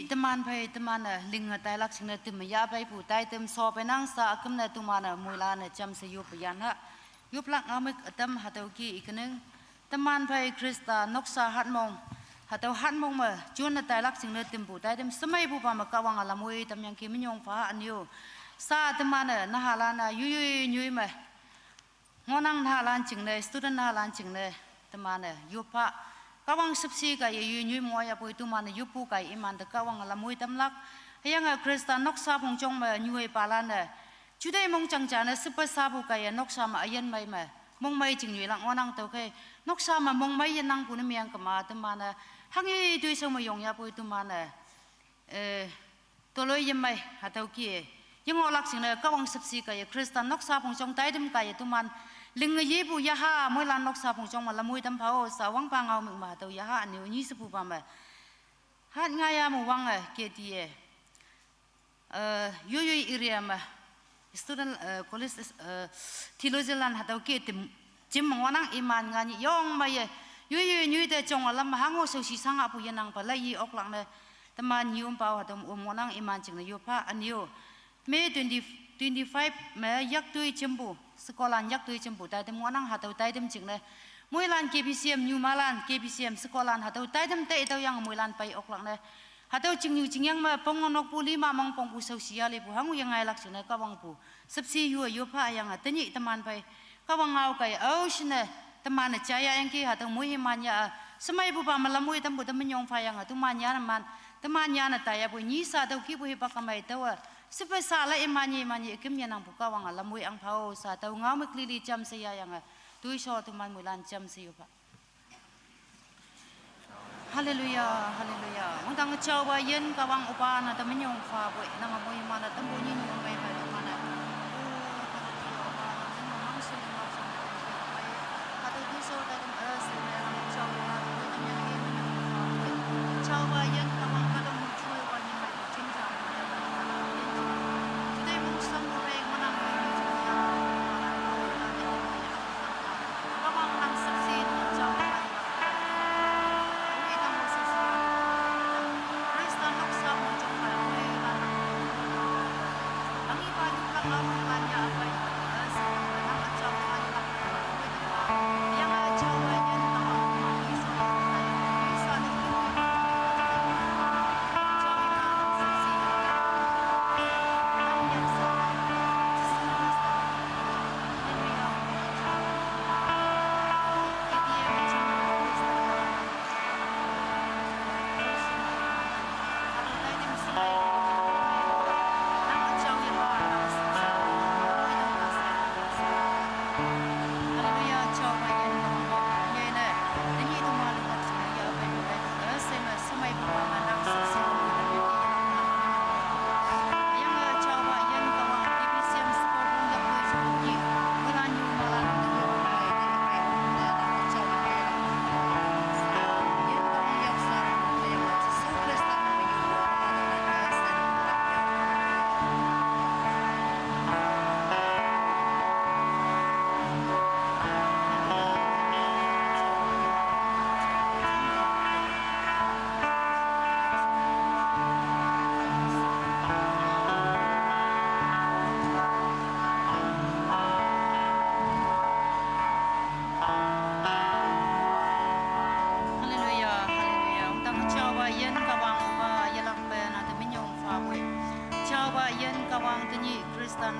teman pai teman ling tai lak sing tim ya pai pu tai tim so pe nang sa akum na tumana muila na jam se yup yan ha yup lak amik atam hatau ki ikneng teman pai Krista noksa hat mong hatau hat mong ma chun na tai lak sing tim pu tai tim semai pu pa ma kawang alamui tam yang ki minyong fa anyo sa teman na halana yu nyui ma ngonang na halan ching ne student na halan ching ne teman yupa kawang sepsi ka yu nyui mo ya poi tu man yupu ka iman de kawang la mui tam lak yang Krista noksa pong chong ma nyui palan ne chudai mong chang cha na super sabu ka ya noksa ma ayan mai ma mong mai ching nyui lang onang to ke noksa ma mong mai yan nang pu ne miang ka ma te man hangi tui so ma yong ya poi tu man toloi yemai hatau ki yang olak sing le kawang sepsi kaya Kristen noksa pungchong taidem kaya tuman ling yebu yaha moilan noksa pungchong malamui tam phao sawang pangau ming ma tau yaha ni ni sepu pa ma hat ngaya mu wang ke die yu area ma student college theologian hatau ki jim mangwanang iman ngani yong ma ye yu nyu de chong alam hango so si sanga pu yanang pa lai oklang ne teman yum pau hatau monang iman ching ne yu pa anio Mei 25 me yak tui cembu sekolah yak tui cembu tai dem wanang hatau tai dem jing le muilan KBCM New Malan KBCM sekolah hatau tai dem te tau yang muilan pai oklak ne hatau jing yu jing yang ma pongonok pu lima mong pong pu sosial ibu hangu yang ngai lak sine kawang pu sepsi yu pa yang ateni teman pai kawang ngau kai au sine teman jaya yang ki hatau muhimanya semai bu pa malamui tem bu tem nyong fa yang atu manya man temannya na taya bu nyisa tau ki bu hipak kamai tau supaya salah imani ikim yang buka wang alam mui ang pau sa tahu ngau meklili jam saya yang tui so tuman mulan jam saya pak. Haleluya, haleluya. Undang coba yen kawang upa na temen yang fa boy nang mui mana tembu nyin yang mai mai mana. Kata tu so dalam coba yen kawang kadang muncul wani mai cinta.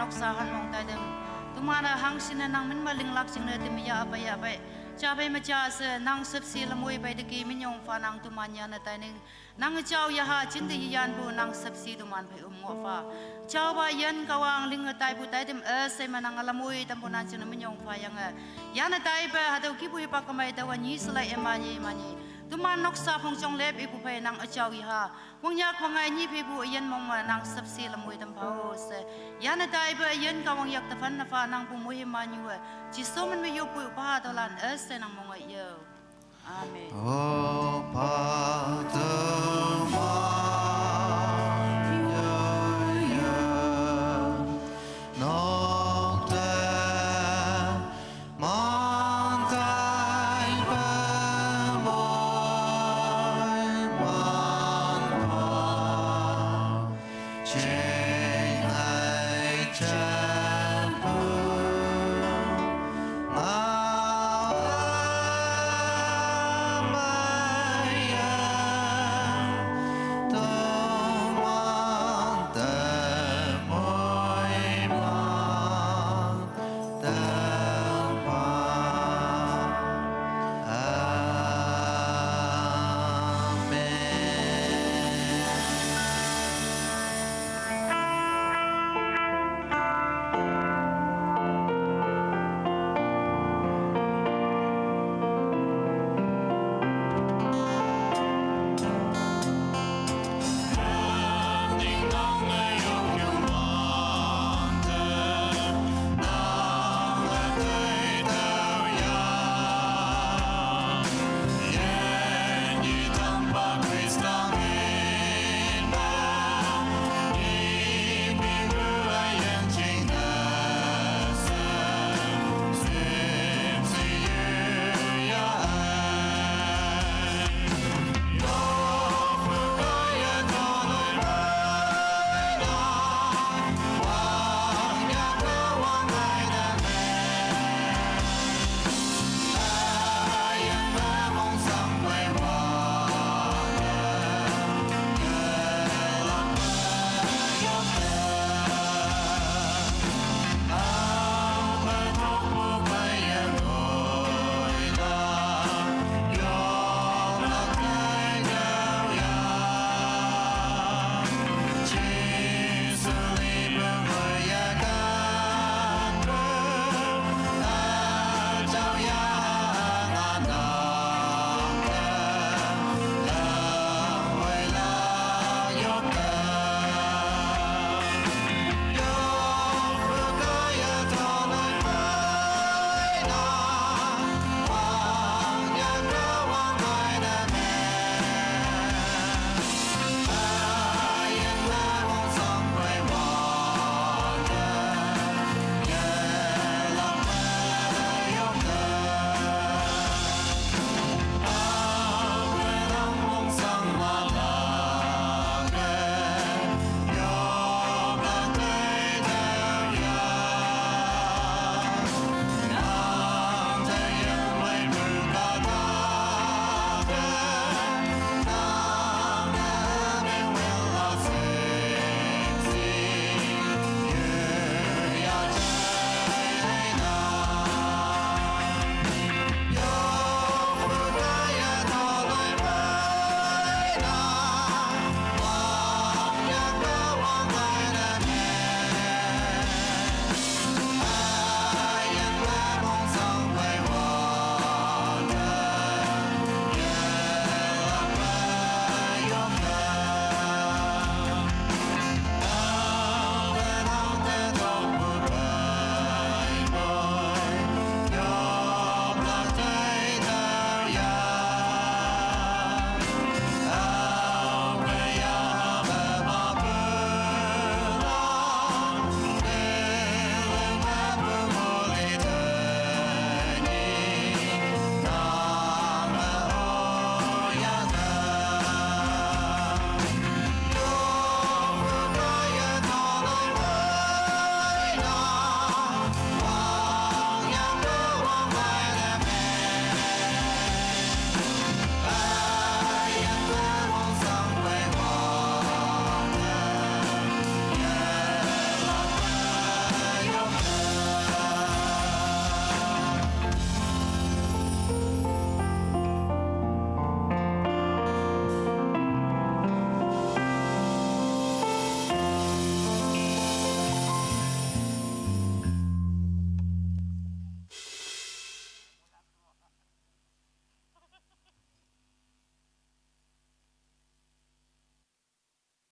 noksahan mong tadem tumana hang sina nang min maling lak sing na timya abai chabai macha se nang sepsi lamoi bai de ki minyong fa nang tumanya na taining nang chau ya ha chin de yan bu nang sepsi tuman bai ngo fa chau ba yan kawang ling tai bu tai dem se manang lamoi tam punan chin minyong fa yang ya na tai ba ha de ki bu pa kamai da wa ni slai emani tuman noksa phong chong lep ipu pai nang achau ya ha wong yak wangai ni pe bu yan mong nang sepsi lamoi tam pao se ya na tai ba yan kawang yak ta fan na fa nang pu moi ma ni wa chi so man me yo pu pa to lan se nang mong yo amen O Padre Cha